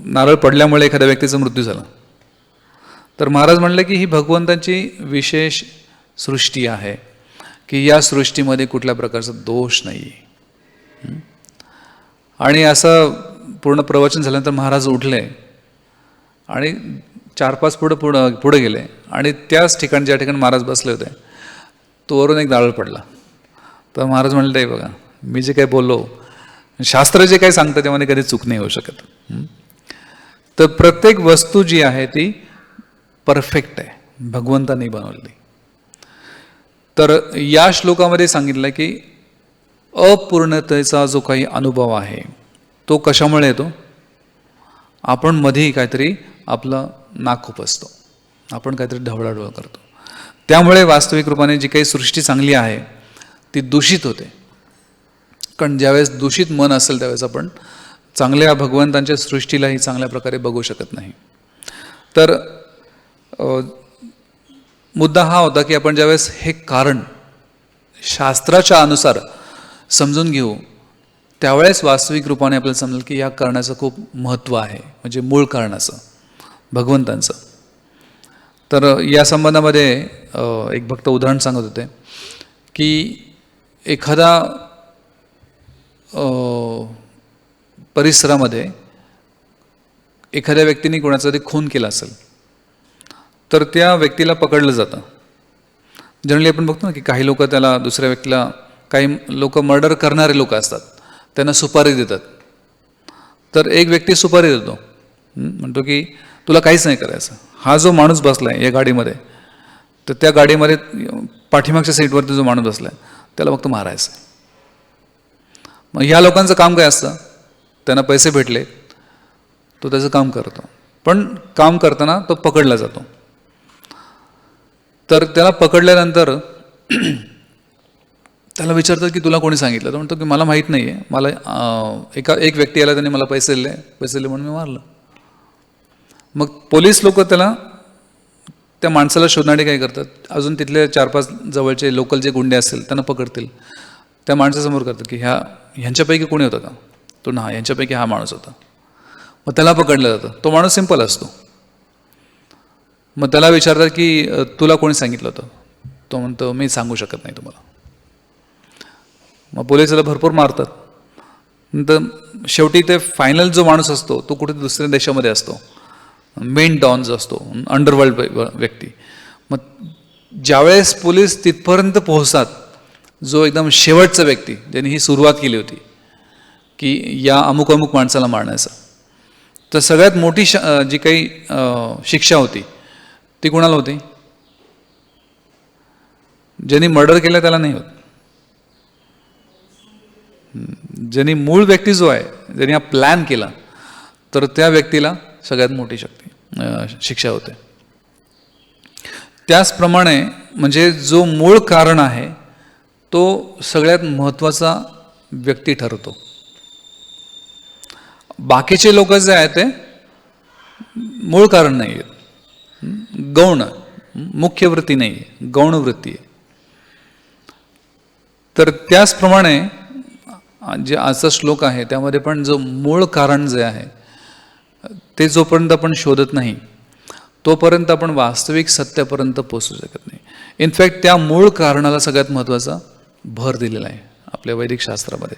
नारळ पडल्यामुळे एखाद्या व्यक्तीचा मृत्यू झाला. तर महाराज म्हणले की ही भगवंताची विशेष सृष्टी आहे की या सृष्टीमध्ये कुठल्या प्रकारचा दोष नाही. आणि असं पूर्ण प्रवचन झाल्यानंतर महाराज उठले आणि 4-5 पुढे गेले आणि त्याच ठिकाणी ज्या ठिकाणी महाराज बसले होते तो वरून एक नारळ पडला. तर महाराज म्हणले बघा मी जे काही बोललो, शास्त्र जे काही सांगतं त्यामध्ये कधी चूक नाही होऊ शकत. तर प्रत्येक वस्तू जी आहे ती परफेक्ट आहे, भगवंताने बनवली. तर या श्लोकामध्ये सांगितलं की अपूर्णतेचा जो काही अनुभव आहे तो कशामुळे येतो, आपण मध्ये काहीतरी आपलं नाक खुपसतो, आपण काहीतरी ढवळाढवळ करतो, त्यामुळे वास्तविक रूपाने जी काही सृष्टी चांगली आहे ती दूषित होते. कारण ज्यावेळेस दूषित मन असेल त्यावेळेस आपण चांगल्या भगवंतांच्या सृष्टीलाही चांगल्या प्रकारे बघू शकत नाही. तर मुद्दा हा होता की आपण ज्यावेळेस हे कारण शास्त्राच्या अनुसार समजून घेऊ त्यावेळेस वास्तविक रूपाने आपल्याला समजेल की या कारणाचं खूप महत्त्व आहे, म्हणजे मूळ कारणाचं भगवंतांचं. तर या संबंधामध्ये एक भक्त उदाहरण सांगत होते की एखादा परिसरामध्ये एखाद्या व्यक्तीने कोणाचा तरी खून केला असेल तर त्या व्यक्तीला पकडलं जातं. जनरली आपण बघतो ना की काही लोक त्याला दुसऱ्या व्यक्तीला, काही लोक मर्डर करणारे लोक असतात त्यांना सुपारी देतात. तर एक व्यक्ती सुपारी देतो, म्हणतो की तुला काहीच नाही करायचं. हा जो माणूस बसलाय या गाडीमध्ये, तर त्या गाडीमध्ये पाठीमागच्या सीटवरती जो माणूस बसलाय त्याला फक्त मारायचं. मग ह्या लोकांचं काम काय असतं, त्यांना पैसे भेटले तो त्याचं काम करतो, पण काम करताना तो पकडला जातो. तर त्याला पकडल्यानंतर त्याला विचारतात की तुला कोणी सांगितलं. तो म्हणतो की मला माहीत नाही आहे, मला एक व्यक्ती आला त्याने मला पैसे दिले म्हणून मी मारलं. मग पोलीस लोक त्याला, त्या माणसाला शोधणारे काय करतात, अजून तिथले 4-5 जवळचे लोकल जे गुंडे असतील त्यांना पकडतील, त्या माणसासमोर करतात की ह्यांच्यापैकी कोणी होतं का. तो ना, ह्यांच्यापैकी हा माणूस होता. मग त्याला पकडलं जातं. तो माणूस सिंपल असतो. मग त्याला विचारतात की तुला कोणी सांगितलं होतं. तो म्हणतो मी सांगू शकत नाही तुम्हाला. मग पोलीस त्याला भरपूर मारतात. नंतर शेवटी ते फायनल जो माणूस असतो तो कुठे दुसऱ्या देशामध्ये असतो, मेन डॉन जो असतो, अंडरवर्ल्ड व्यक्ती. मग ज्यावेळेस पोलीस तिथपर्यंत पोहोचतात, जो एकदम शेवटचा व्यक्ती ज्यांनी ही सुरुवात केली होती की या अमुक अमुक माणसाला मारण्याचं, तर सगळ्यात मोठी जी काही शिक्षा होती ती कोणाला होती, ज्यांनी मर्डर केलं त्याला नाही होत. ज्यांनी मूळ व्यक्ती जो आहे, ज्यांनी हा प्लॅन केला, तर त्या व्यक्तीला सगळ्यात मोठी शिक्षा होते. त्याचप्रमाणे म्हणजे जो मूळ कारण आहे तो सगळ्यात महत्त्वाचा व्यक्ती ठरतो. बाकीचे लोक जे आहेत ते मूळ कारण नाही आहेत, गौण, मुख्य वृत्ती नाही आहे, गौण वृत्ती आहे. तर त्याचप्रमाणे जे आजचा श्लोक आहे त्यामध्ये पण जो मूळ कारण जे आहे ते जोपर्यंत आपण शोधत नाही तोपर्यंत आपण वास्तविक सत्यापर्यंत पोहोचू शकत नाही. इनफॅक्ट त्या मूळ कारणाला सगळ्यात महत्त्वाचा भर दिलेला आहे आपल्या वैदिक शास्त्रामध्ये.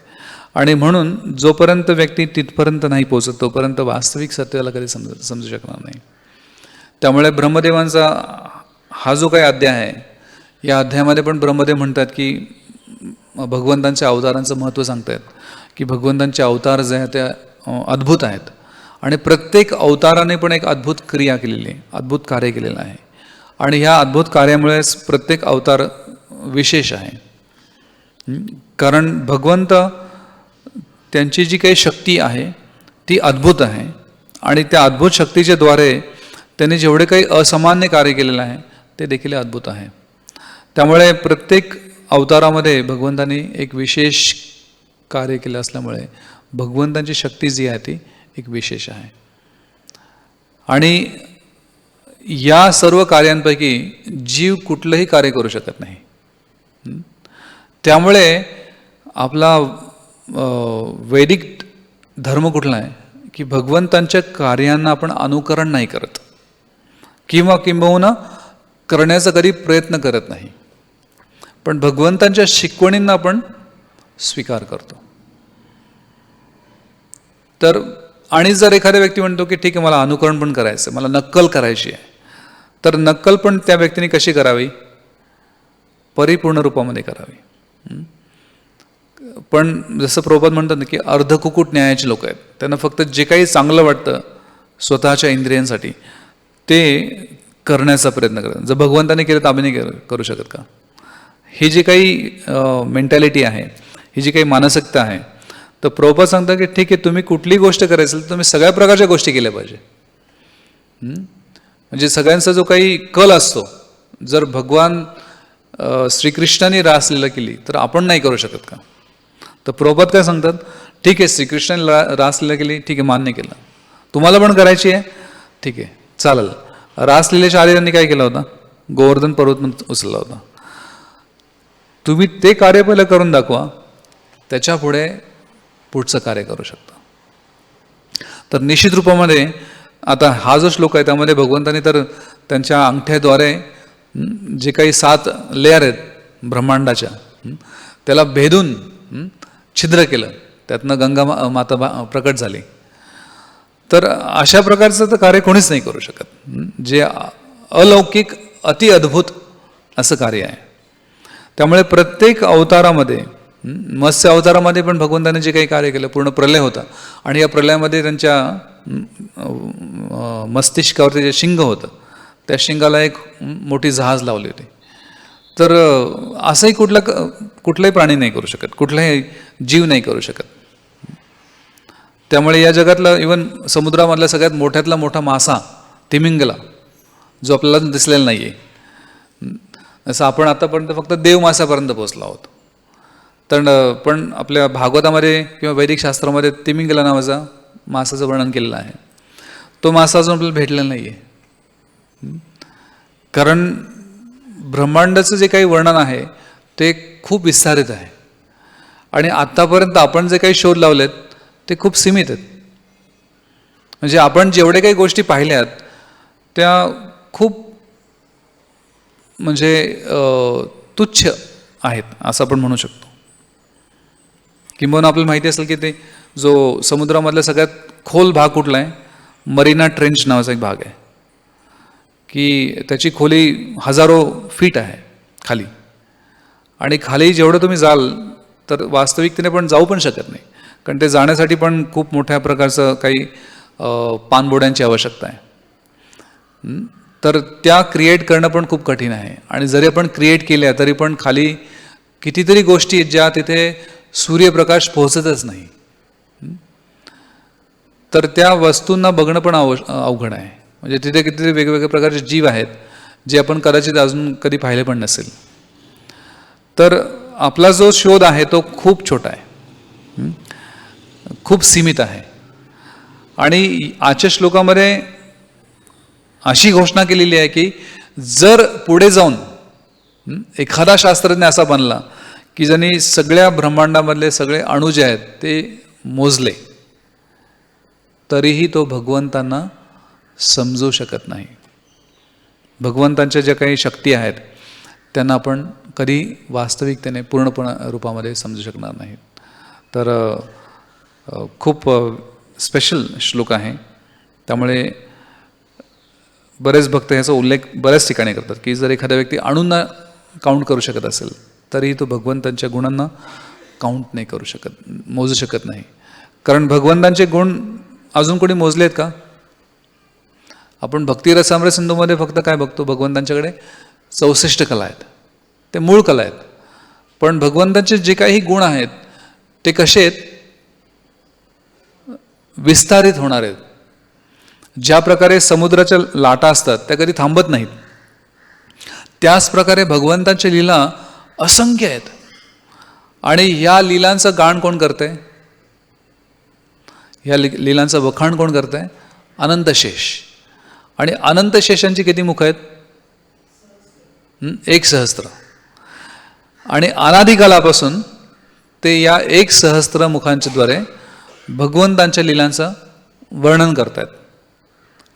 आणि म्हणून जोपर्यंत व्यक्ती तिथपर्यंत नाही पोहोचत तोपर्यंत वास्तविक सत्याला कधी समजू शकणार नाही. त्यामुळे ब्रह्मदेवांचा हा जो काही अध्याय आहे या अध्यायामध्ये पण ब्रह्मदेव म्हणतात की भगवंतांच्या अवतारांचं महत्त्व सांगतायत की भगवंतांचे अवतार जे आहेत ते अद्भुत आहेत आणि प्रत्येक अवताराने पण एक अद्भुत क्रिया केलेली आहे, अद्भुत कार्य केलेलं आहे. आणि ह्या अद्भुत कार्यामुळेच प्रत्येक अवतार विशेष आहे. कारण भगवंत त्यांची जी काही शक्ती आहे ती अद्भुत आहे आणि त्या अद्भुत शक्तीच्या द्वारे त्यांनी जेवढे काही असामान्य कार्य केलेलं आहे ते देखील अद्भुत आहे. त्यामुळे प्रत्येक अवतारामध्ये भगवंतांनी एक विशेष कार्य केलं असल्यामुळे भगवंतांची शक्ती जी आहे ती एक विशेष आहे. आणि या सर्व कार्यांपैकी जीव कुठलंही कार्य करू शकत नाही. त्यामुळे आपला वैदिक धर्म कुठला आहे की भगवंतांच्या कार्यांना आपण अनुकरण नाही करत किंबहुना करण्याचा कधी प्रयत्न करत नाही, पण भगवंतांच्या शिकवणींना आपण स्वीकार करतो. तर आणि जर एखादा व्यक्ती म्हणतो की ठीक आहे मला अनुकरण पण करायचं, मला नक्कल करायची आहे, तर नक्कल पण त्या व्यक्तीने कशी करावी? परिपूर्ण रूपामध्ये करावी. पण जसं प्रभुपाद म्हणतात ना की अर्धकुकुट न्यायाचे लोक आहेत, त्यांना फक्त जे काही चांगलं वाटतं स्वतःच्या इंद्रियांसाठी ते करण्याचा प्रयत्न करतात. जर भगवंताने केलं तर आम्ही नाही करू शकत का? ही जी काही मेंटॅलिटी आहे, ही जी काही मानसिकता आहे, तर प्रभुपाद सांगतात की ठीक आहे तुम्ही कुठली गोष्ट करायची तर तुम्ही सगळ्या प्रकारच्या गोष्टी केल्या पाहिजे. म्हणजे सगळ्यांचा जो काही कल असतो, जर भगवान श्रीकृष्णाने रासलीला केली तर आपण नाही करू शकत का? तर प्रभुपाद काय सांगतात, ठीक आहे श्रीकृष्णाने रासलीला केली, ठीक आहे मान्य केलं, तुम्हाला पण करायची आहे, ठीक आहे चालेल. रासलीलेच्या आधी त्यांनी काय केलं होतं? गोवर्धन पर्वत उचलला होता. तुम्ही ते कार्य पहिलं करून दाखवा, त्याच्या पुढे पुढचं कार्य करू शकता. तर निश्चित रूपामध्ये आता हा जो श्लोक आहे त्यामध्ये भगवंतांनी तर त्यांच्या अंगठ्याद्वारे जे काही 7 लेअर आहेत ब्रह्मांडाच्या त्याला भेदून छिद्र केलं, त्यातनं गंगा माता प्रकट झाली. तर अशा प्रकारचं तर कार्य कोणीच नाही करू शकत, जे अलौकिक अति अद्भुत असं कार्य आहे. त्यामुळे प्रत्येक अवतारामध्ये, मत्स्य अवतारामध्ये पण भगवंताने जे काही कार्य केलं, पूर्ण प्रलय होता आणि या प्रलयामध्ये त्यांच्या मस्तिष्कावरती जे शिंग होतं त्या शिंगाला एक मोठी जहाज लावली होती. तर असंही कुठलाही प्राणी नाही करू शकत, कुठलाही जीव नाही करू शकत. त्यामुळे या जगातला इवन समुद्रामधला सगळ्यात मोठ्यातला मोठा मासा तिमिंगला जो आपल्याला दिसलेला नाही आहे, असं आपण आतापर्यंत फक्त देव मासापर्यंत पोहोचलो आहोत. तर पण आपल्या भागवतामध्ये किंवा वैदिक शास्त्रामध्ये तिमिंगला नावाचा मासाचं वर्णन केलेलं आहे. तो मासा अजून आपल्याला भेटलेला नाही आहे, कारण ब्रह्मांडाचं जे काही वर्णन आहे ते खूप विस्तारित आहे आणि आत्तापर्यंत आपण जे काही शोध लावलेत ते खूप सीमित आहेत. म्हणजे आपण जेवढे काही गोष्टी पाहिल्यात त्या खूप म्हणजे तुच्छ आहेत असं आपण म्हणू शकतो. किंबहुना आपल्याला माहिती असेल की ते जो समुद्रामधला सगळ्यात खोल भाग कुठला आहे, मरीना ट्रेंच नावाचा एक भाग आहे की त्याची खोली 1000 फीट आहे खाली, आणि खाली जेवढं तुम्ही जाल तर वास्तविकतेने पण जाऊ पण शकत नाही, कारण ते जाण्यासाठी पण खूप मोठ्या प्रकारचं काही पाणबुड्यांची आवश्यकता आहे. तर त्या क्रिएट करणं पण खूप कठीण आहे, आणि जरी आपण क्रिएट केल्या तरी पण खाली कितीतरी गोष्टी आहेत ज्या तिथे सूर्यप्रकाश पोहोचतच नाही. तर त्या वस्तूंना बघणं पण अवघड आहे. म्हणजे तिथे कितीतरी वेगवेगळ्या प्रकारचे जीव आहेत जे आपण कदाचित अजून कधी पाहिले पण नसेल. तर आपला जो शोध आहे तो खूप छोटा आहे, खूप सीमित आहे. आणि आजच्या श्लोकामध्ये अशी घोषणा केलेली आहे की जर पुढे जाऊन एखादा शास्त्रज्ञ असा बनला की ज्यांनी सगळ्या ब्रह्मांडामधले सगळे अणु जे आहेत ते मोजले, तरीही तो भगवंतांना समजू शकत नाही. भगवंतांच्या ज्या काही शक्ती आहेत त्यांना आपण कधी वास्तविकतेने पूर्णपणे रूपामध्ये समजू शकणार नाही. तर खूप स्पेशल श्लोक आहे. त्यामुळे बरेच भक्त याचा उल्लेख बऱ्याच ठिकाणी करतात की जर एखादा व्यक्ती अणूंना काउंट करू शकत असेल तरीही तो भगवंतांच्या गुणांना काउंट नाही करू शकत, मोजू शकत नाही. कारण भगवंतांचे गुण अजून कोणी मोजले आहेत का? आपण भक्तिरसामृत सिंधूमध्ये फक्त काय बघतो, भगवंतांच्याकडे 64 कला आहेत, ते मूळ कला आहेत. पण भगवंतांचे जे काही गुण आहेत ते कसे आहेत, विस्तारित होणार आहेत. ज्या प्रकारे समुद्राच्या लाटा असतात त्या कधी थांबत नाहीत, त्याच प्रकारे भगवंतांच्या लीला असंख्य आहेत. आणि ह्या लीलांचं गाण कोण करतंय, ह्या लीलांचं वखाण कोण करतंय? अनंतशेष. आणि अनंतशेषांची किती मुख आहेत? 1,000,000. आणि अनादिकालापासून ते या 1,000,000 मुखांच्या द्वारे भगवंतांच्या लीलांचं वर्णन करतात.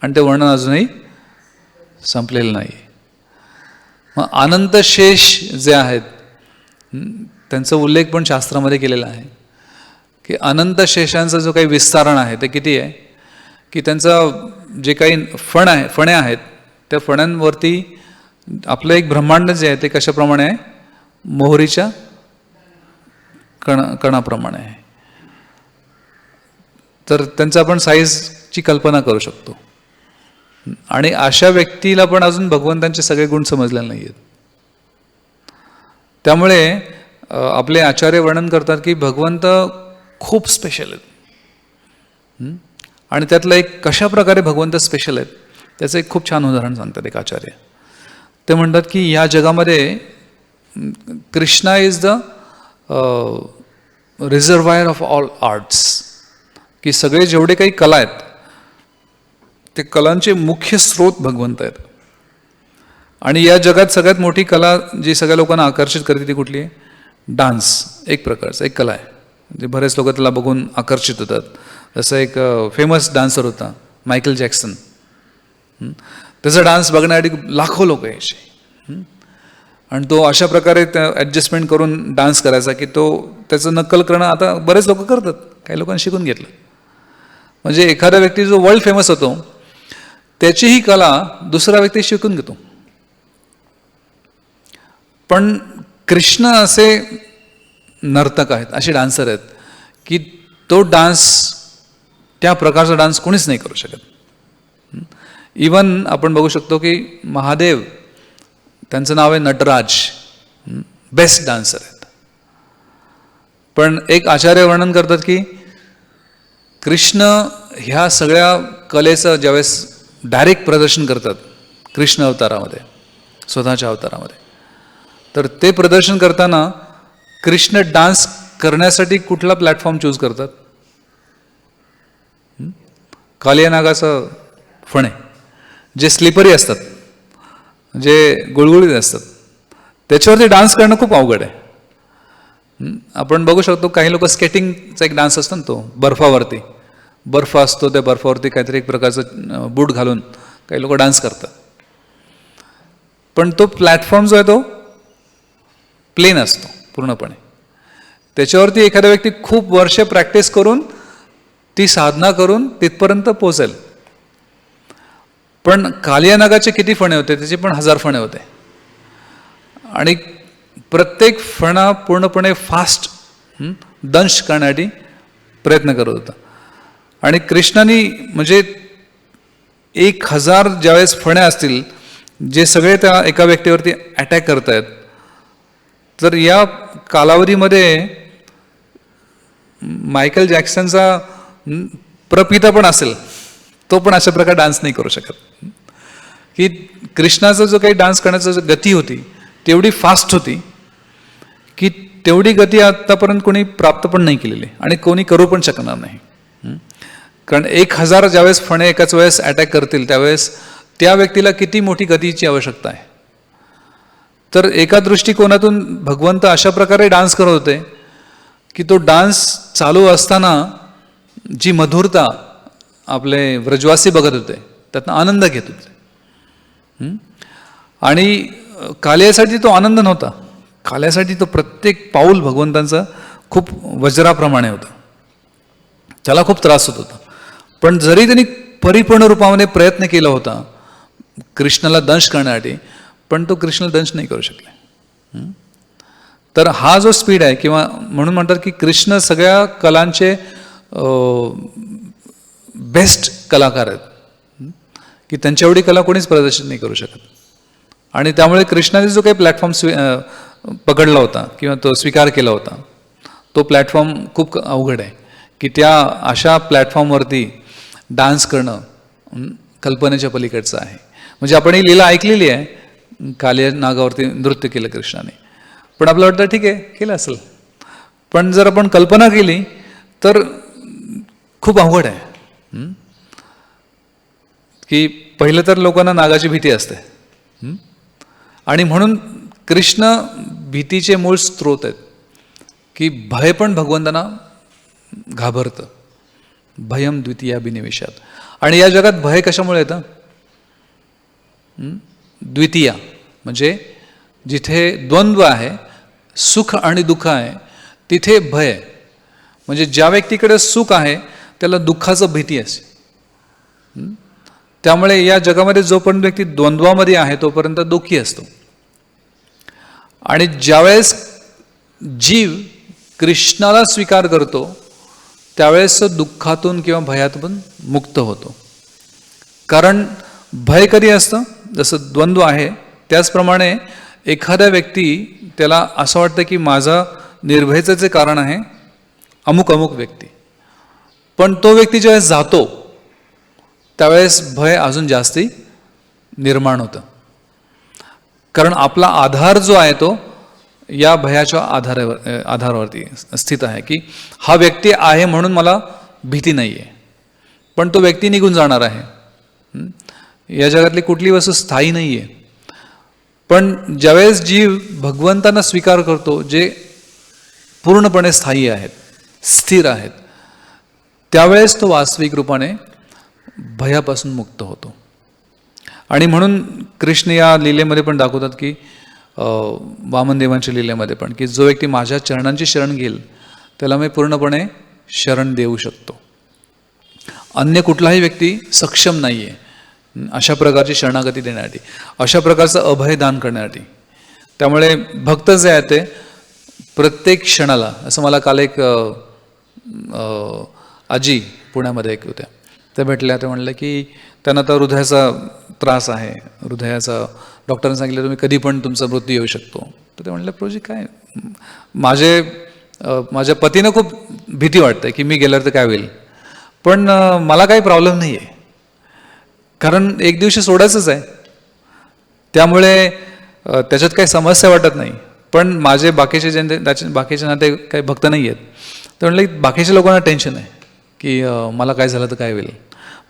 आणि ते वर्णन अजूनही संपलेलं नाही. मग अनंतशेष जे आहेत त्यांचा उल्लेख पण शास्त्रामध्ये केलेला आहे की अनंतशेषांचा जो काही विस्तारण आहे ते किती आहे की त्यांचं जे काही फणे आहेत त्या फण्यांवरती आपलं एक ब्रह्मांड जे आहे ते कशाप्रमाणे आहे, मोहरीच्या कणाप्रमाणे आहे. तर त्यांचं आपण साईजची कल्पना करू शकतो. आणि अशा व्यक्तीला पण अजून भगवंतांचे सगळे गुण समजलेले नाही आहेत. त्यामुळे आपले आचार्य वर्णन करतात की भगवंत खूप स्पेशल आहेत. आणि त्यातलं एक कशा प्रकारे भगवंत स्पेशल आहेत त्याचं एक खूप छान उदाहरण सांगतात एक आचार्य. ते म्हणतात की या जगामध्ये Krishna is the reservoir of all arts, की सगळे जेवढे काही कला आहेत ते कलांचे मुख्य स्रोत भगवंत आहेत. आणि या जगात सगळ्यात मोठी कला जी सगळ्या लोकांना आकर्षित करते ती कुठली आहे? डान्स. एक प्रकारचा एक कला आहे, म्हणजे बरेच लोक त्याला बघून आकर्षित होतात. जसं एक फेमस डान्सर होता मायकल जॅक्सन, त्याचा डान्स बघण्यासाठी लाखो लोक यायचे. आणि तो अशा प्रकारे त्या ॲडजस्टमेंट करून डान्स करायचा की तो त्याचं नक्कल करणं आता बरेच लोक करतात, काही लोकांनी शिकून घेतलं. म्हणजे एखादा व्यक्ती जो वर्ल्ड फेमस होतो त्याचीही कला दुसरा व्यक्ती शिकून घेतो. पण कृष्ण असे नर्तक आहेत, असे डान्सर आहेत की तो डान्स, त्या प्रकारचा डान्स कोणीच नाही करू शकत. इवन आपण बघू शकतो की महादेव, त्यांचं नाव आहे नटराज, बेस्ट डान्सर आहेत. पण एक आचार्य वर्णन करतात की कृष्ण ह्या सगळ्या कलेचं ज्यावेळेस डायरेक्ट प्रदर्शन करतात कृष्ण अवतारामध्ये, स्वतःच्या अवतारामध्ये, तर ते प्रदर्शन करताना कृष्ण डान्स करण्यासाठी कुठला प्लॅटफॉर्म चूज करतात? कालिया नागाचं फणे, जे स्लिपरी असतात, जे गुळगुळीत असतात, त्याच्यावरती डान्स करणं खूप अवघड आहे. आपण बघू शकतो काही लोक स्केटिंगचा एक डान्स असतो ना, तो बर्फावरती, बर्फ असतो त्या बर्फावरती काहीतरी एक प्रकारचं बूट घालून काही लोक डान्स करतात. पण तो प्लॅटफॉर्म जो आहे तो प्लेन असतो पूर्णपणे. त्याच्यावरती एखादा व्यक्ती खूप वर्ष प्रॅक्टिस करून ती साधना करून तिथपर्यंत पोहोचेल. पण कालिया नागाचे किती फणे होते? त्याचे पण 1000 फणे होते. आणि प्रत्येक फणा पूर्णपणे फास्ट दंश करण्यासाठी प्रयत्न करत होता. आणि कृष्णाने म्हणजे 1000 ज्यावेळेस फणे असतील जे सगळे त्या एका व्यक्तीवरती अटॅक करतायत, तर या कालावधीमध्ये मायकल जॅक्सनचा प्रपिता पण असेल, तो पण अशा प्रकारे डान्स नाही करू शकत. की कृष्णाचा जो काही डान्स करण्याची गती होती तेवढी फास्ट होती की तेवढी गती आतापर्यंत कोणी प्राप्त पण नाही केलेली आणि कोणी करू पण शकणार नाही. कारण 1000 ज्यावेळेस फणे एकाच वेळेस अटॅक करतील त्यावेळेस त्या व्यक्तीला किती मोठी गतीची आवश्यकता आहे. तर एका दृष्टिकोनातून भगवंत अशा प्रकारे डान्स करत होते की तो डान्स चालू असताना जी मधुरता आपले व्रजवासी बघत होते त्यातनं आनंद घेत होते. आणि कालियासाठी तो आनंद नव्हता, कालियासाठी तो प्रत्येक पाऊल भगवंतांचं खूप वज्राप्रमाणे होतं, त्याला खूप त्रास होत होता. पण जरी त्यांनी परिपूर्ण रूपामध्ये प्रयत्न केला होता कृष्णाला दंश करण्यासाठी, पण तो कृष्णाला दंश नाही करू शकले. तर हा जो स्पीड आहे, किंवा म्हणून म्हणतात की कृष्ण सगळ्या कलांचे बेस्ट कलाकार आहेत की त्यांच्या एवढी कला कोणीच प्रदर्शित नाही करू शकत. आणि त्यामुळे कृष्णाने जो काही प्लॅटफॉर्म पकडला होता किंवा तो स्वीकार केला होता तो प्लॅटफॉर्म खूप अवघड आहे की त्या अशा प्लॅटफॉर्मवरती डान्स करणं कल्पनेच्या पलीकडचं आहे. म्हणजे आपण ही लीला ऐकलेली आहे, कालिया नागावरती नृत्य केलं कृष्णाने, पण आपलं वाटतं ठीक आहे केलं असेल, पण जर आपण कल्पना केली तर खूप अवघड आहे. की पहिलं तर लोकांना नागाची भीती असते, आणि म्हणून कृष्ण भीतीचे मूळ स्रोत आहेत की भय पण भगवंतांना घाबरतं. भयम द्वितीया बिनिवेशात. आणि या जगात भय कशामुळे येतं? द्वितीया म्हणजे जिथे द्वंद्व आहे, सुख आणि दुःख आहे, तिथे भय. म्हणजे ज्या व्यक्तीकडे सुख आहे त्याला दुःखाचं भीती असते. त्यामुळे या जगामध्ये जोपर्यंत व्यक्ती द्वंद्वामध्ये आहे तोपर्यंत दुःखी असतो. आणि ज्यावेळेस जीव कृष्णाला स्वीकार करतो त्यावेळेस दुःखातून किंवा भयातून मुक्त होतो. कारण भय कधी असतं, जसं द्वंद्व आहे त्याचप्रमाणे एखाद्या व्यक्ती त्याला असं वाटतं की माझं निर्भयतेचं जे कारण आहे अमुक अमुक व्यक्ती, पण तो व्यक्ती ज्यावेळेस जातो त्यावेळेस भय अजून जास्ती निर्माण होतं. कारण आपला आधार जो आहे तो या भयाच्या आधारावरती स्थित आहे की हा व्यक्ती आहे म्हणून मला भीती नाही आहे, पण तो व्यक्ती निघून जाणार आहे. या जगातली कुठली वस्तू स्थायी नाही आहे. पण ज्यावेळेस जीव भगवंतांना स्वीकार करतो जे पूर्णपणे स्थायी आहेत, स्थिर आहेत, त्यावेळेस तो वास्तविक रूपाने भयापासून मुक्त होतो. आणि म्हणून कृष्ण या लीलेमध्ये पण दाखवतात की वामनदेवांच्या लीलेमध्ये पण की जो व्यक्ती माझ्या चरणांची शरण घेईल त्याला मी पूर्णपणे शरण देऊ शकतो. अन्य कुठलाही व्यक्ती सक्षम नाही आहे अशा प्रकारची शरणागती देण्यासाठी, अशा प्रकारचं अभयदान करण्यासाठी. त्यामुळे भक्त जे आहे ते प्रत्येक क्षणाला, असं मला काल एक आजी पुण्यामध्ये एक होत्या, त्या भेटल्या, ते म्हणलं की त्यांना तर हृदयाचा त्रास आहे, हृदयाचा डॉक्टरांनी सांगितलं तुम्ही कधी पण तुमचा मृत्यू येऊ शकतो. तर ते म्हणलं प्रभूजी काय, माझ्या पतीनं खूप भीती वाटते की मी गेल्यावर तर काय होईल, पण मला काही प्रॉब्लेम नाही आहे कारण एक दिवशी सोडायचंच आहे, त्यामुळे त्याच्यात काही समस्या वाटत नाही. पण माझे बाकीचे नाते काही भक्त नाही आहेत, तर म्हणलं बाकीच्या लोकांना टेन्शन आहे की मला काय झालं तर काय होईल,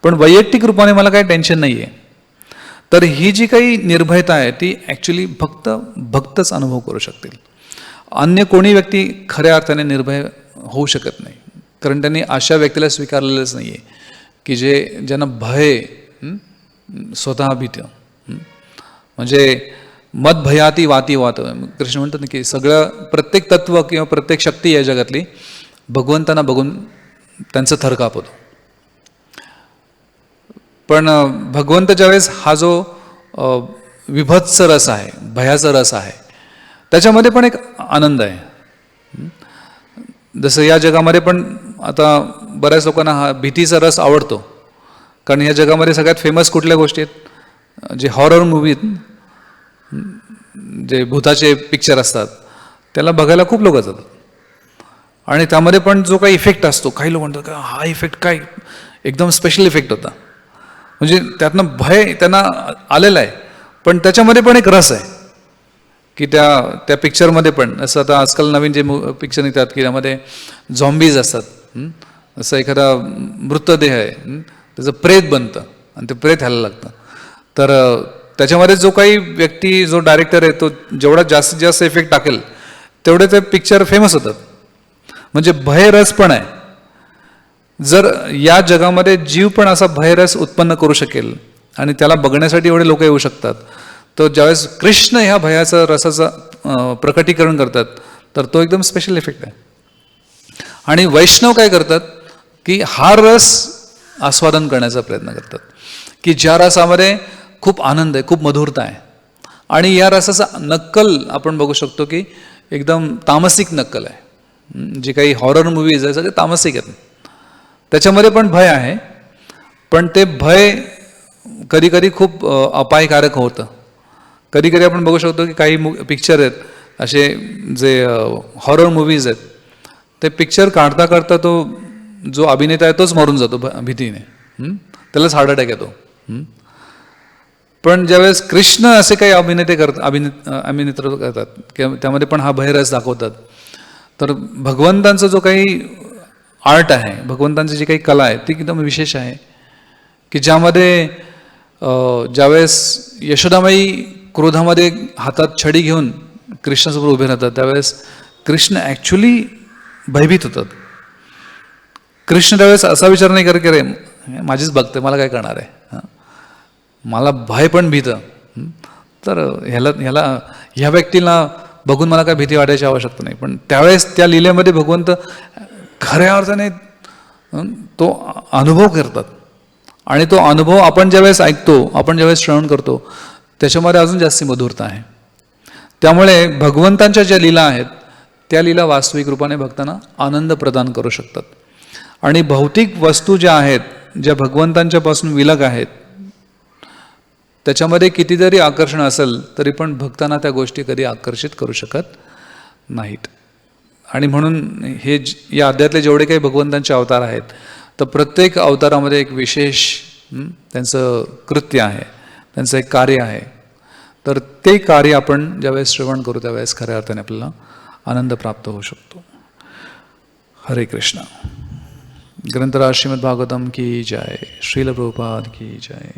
पण वैयक्तिक रूपाने मला काही टेन्शन नाही आहे. तर ही जी काही निर्भयता आहे ती ॲक्च्युली भक्तच अनुभव करू शकतील. अन्य कोणी व्यक्ती खऱ्या अर्थाने निर्भय होऊ शकत नाही, कारण त्यांनी अशा व्यक्तीला स्वीकारलेलंच नाही आहे की ज्यांना भय स्वतः भीतं. म्हणजे मत भयाती वाती वात. कृष्ण म्हणतात ना की सगळं प्रत्येक तत्व किंवा प्रत्येक शक्ती या जगातली भगवंतांना बघून त्यांचं थर कापतो. पण भगवंत ज्यावेळेस हा जो विभत्स रस आहे, भयाचा रस आहे, त्याच्यामध्ये पण एक आनंद आहे. जसं या जगामध्ये पण आता बऱ्याच लोकांना हा भीतीचा रस आवडतो, कारण या जगामध्ये सगळ्यात फेमस कुठल्या गोष्टी आहेत, जे हॉरर मूवी आहेत, जे भूताचे पिक्चर असतात, त्याला बघायला खूप लोक जातात. आणि त्यामध्ये पण जो काही इफेक्ट असतो, काही लोक म्हणतात का हा इफेक्ट काय एकदम स्पेशल इफेक्ट होता, म्हणजे त्यातनं भय त्यांना आलेला आहे, पण त्याच्यामध्ये पण एक रस आहे की त्या पिक्चरमध्ये पण. असं आता आजकाल नवीन जे पिक्चर निघतात की त्यामध्ये झॉम्बीज असतात, जसं एखादा मृतदेह आहे, त्याचं प्रेत बनतं आणि ते प्रेत ह्याला लागतं. तर त्याच्यामध्ये जो काही व्यक्ती, जो डायरेक्टर आहे, तो जेवढा जास्तीत जास्त इफेक्ट टाकेल तेवढे ते पिक्चर फेमस होतात. म्हणजे भयरस पण आहे. जर या जगामध्ये जीव पण असा भयरस उत्पन्न करू शकेल आणि त्याला बघण्यासाठी एवढे लोक येऊ शकतात, तर ज्यावेळेस कृष्ण ह्या भयाचं रसाचं प्रकटीकरण करतात तर तो एकदम स्पेशल इफेक्ट आहे. आणि वैष्णव काय करतात की हा रस आस्वादन करण्याचा प्रयत्न करतात, की ज्या रसामध्ये खूप आनंद आहे, खूप मधुरता आहे. आणि या रसाचा नक्कल आपण बघू शकतो की एकदम तामसिक नक्कल आहे. जे काही हॉरर मूवीज आहे सगळे तामसिक आहेत. त्याच्यामध्ये पण भय आहे, पण ते भय कधी कधी खूप अपायकारक होतं. कधी कधी आपण बघू शकतो की काही पिक्चर आहेत असे जे हॉरर मूवीज आहेत, ते पिक्चर काढता काढता तो जो अभिनेता आहे तोच मरून जातो भीतीने, त्यालाच हार्ट अटॅक येतो. पण ज्यावेळेस कृष्ण असे काही अभिनेत्र करतात किंवा त्यामध्ये पण हा भयरस दाखवतात, तर भगवंतांचा जो काही आर्ट आहे, भगवंतांची जी काही कला आहे ती एकदम विशेष आहे. की ज्यामध्ये ज्यावेळेस यशोदामाई क्रोधामध्ये हातात छडी घेऊन कृष्णासमोर उभे राहतात, त्यावेळेस कृष्ण ॲक्च्युली भयभीत होतात. कृष्ण त्यावेळेस असा विचार नाही करत की रे माझीच बघते, मला काय करणार आहे, मला भय पण भीतं, तर ह्या व्यक्तीला बघून मला काय भीती वाटायची आवश्यकता नाही. पण त्यावेळेस त्या लीलेमध्ये भगवंत खऱ्या अर्थाने तो अनुभव करतात. आणि तो अनुभव आपण ज्यावेळेस ऐकतो, आपण ज्यावेळेस श्रवण करतो, त्याच्यामध्ये अजून जास्ती मधुरता आहे. त्यामुळे भगवंतांच्या ज्या लीला आहेत त्या लीला वास्तविक रूपाने भक्तांना आनंद प्रदान करू शकतात. आणि भौतिक वस्तू ज्या आहेत, ज्या भगवंतांच्यापासून विलग आहेत, त्याच्यामध्ये कितीतरी आकर्षण असेल तरी पण भक्तांना त्या गोष्टी कधी आकर्षित करू शकत नाहीत. आणि म्हणून हे या अध्यायातले जेवढे काही भगवंतांचे अवतार आहेत, तर प्रत्येक अवतारामध्ये एक विशेष त्यांचं कृत्य आहे, त्यांचं एक कार्य आहे. तर ते कार्य आपण ज्यावेळेस श्रवण करू त्यावेळेस खऱ्या अर्थाने आपल्याला आनंद प्राप्त होऊ शकतो. हरे कृष्ण. ग्रंथराज श्रीमद् भागवतम की जय. श्रील प्रभुपाद की जय.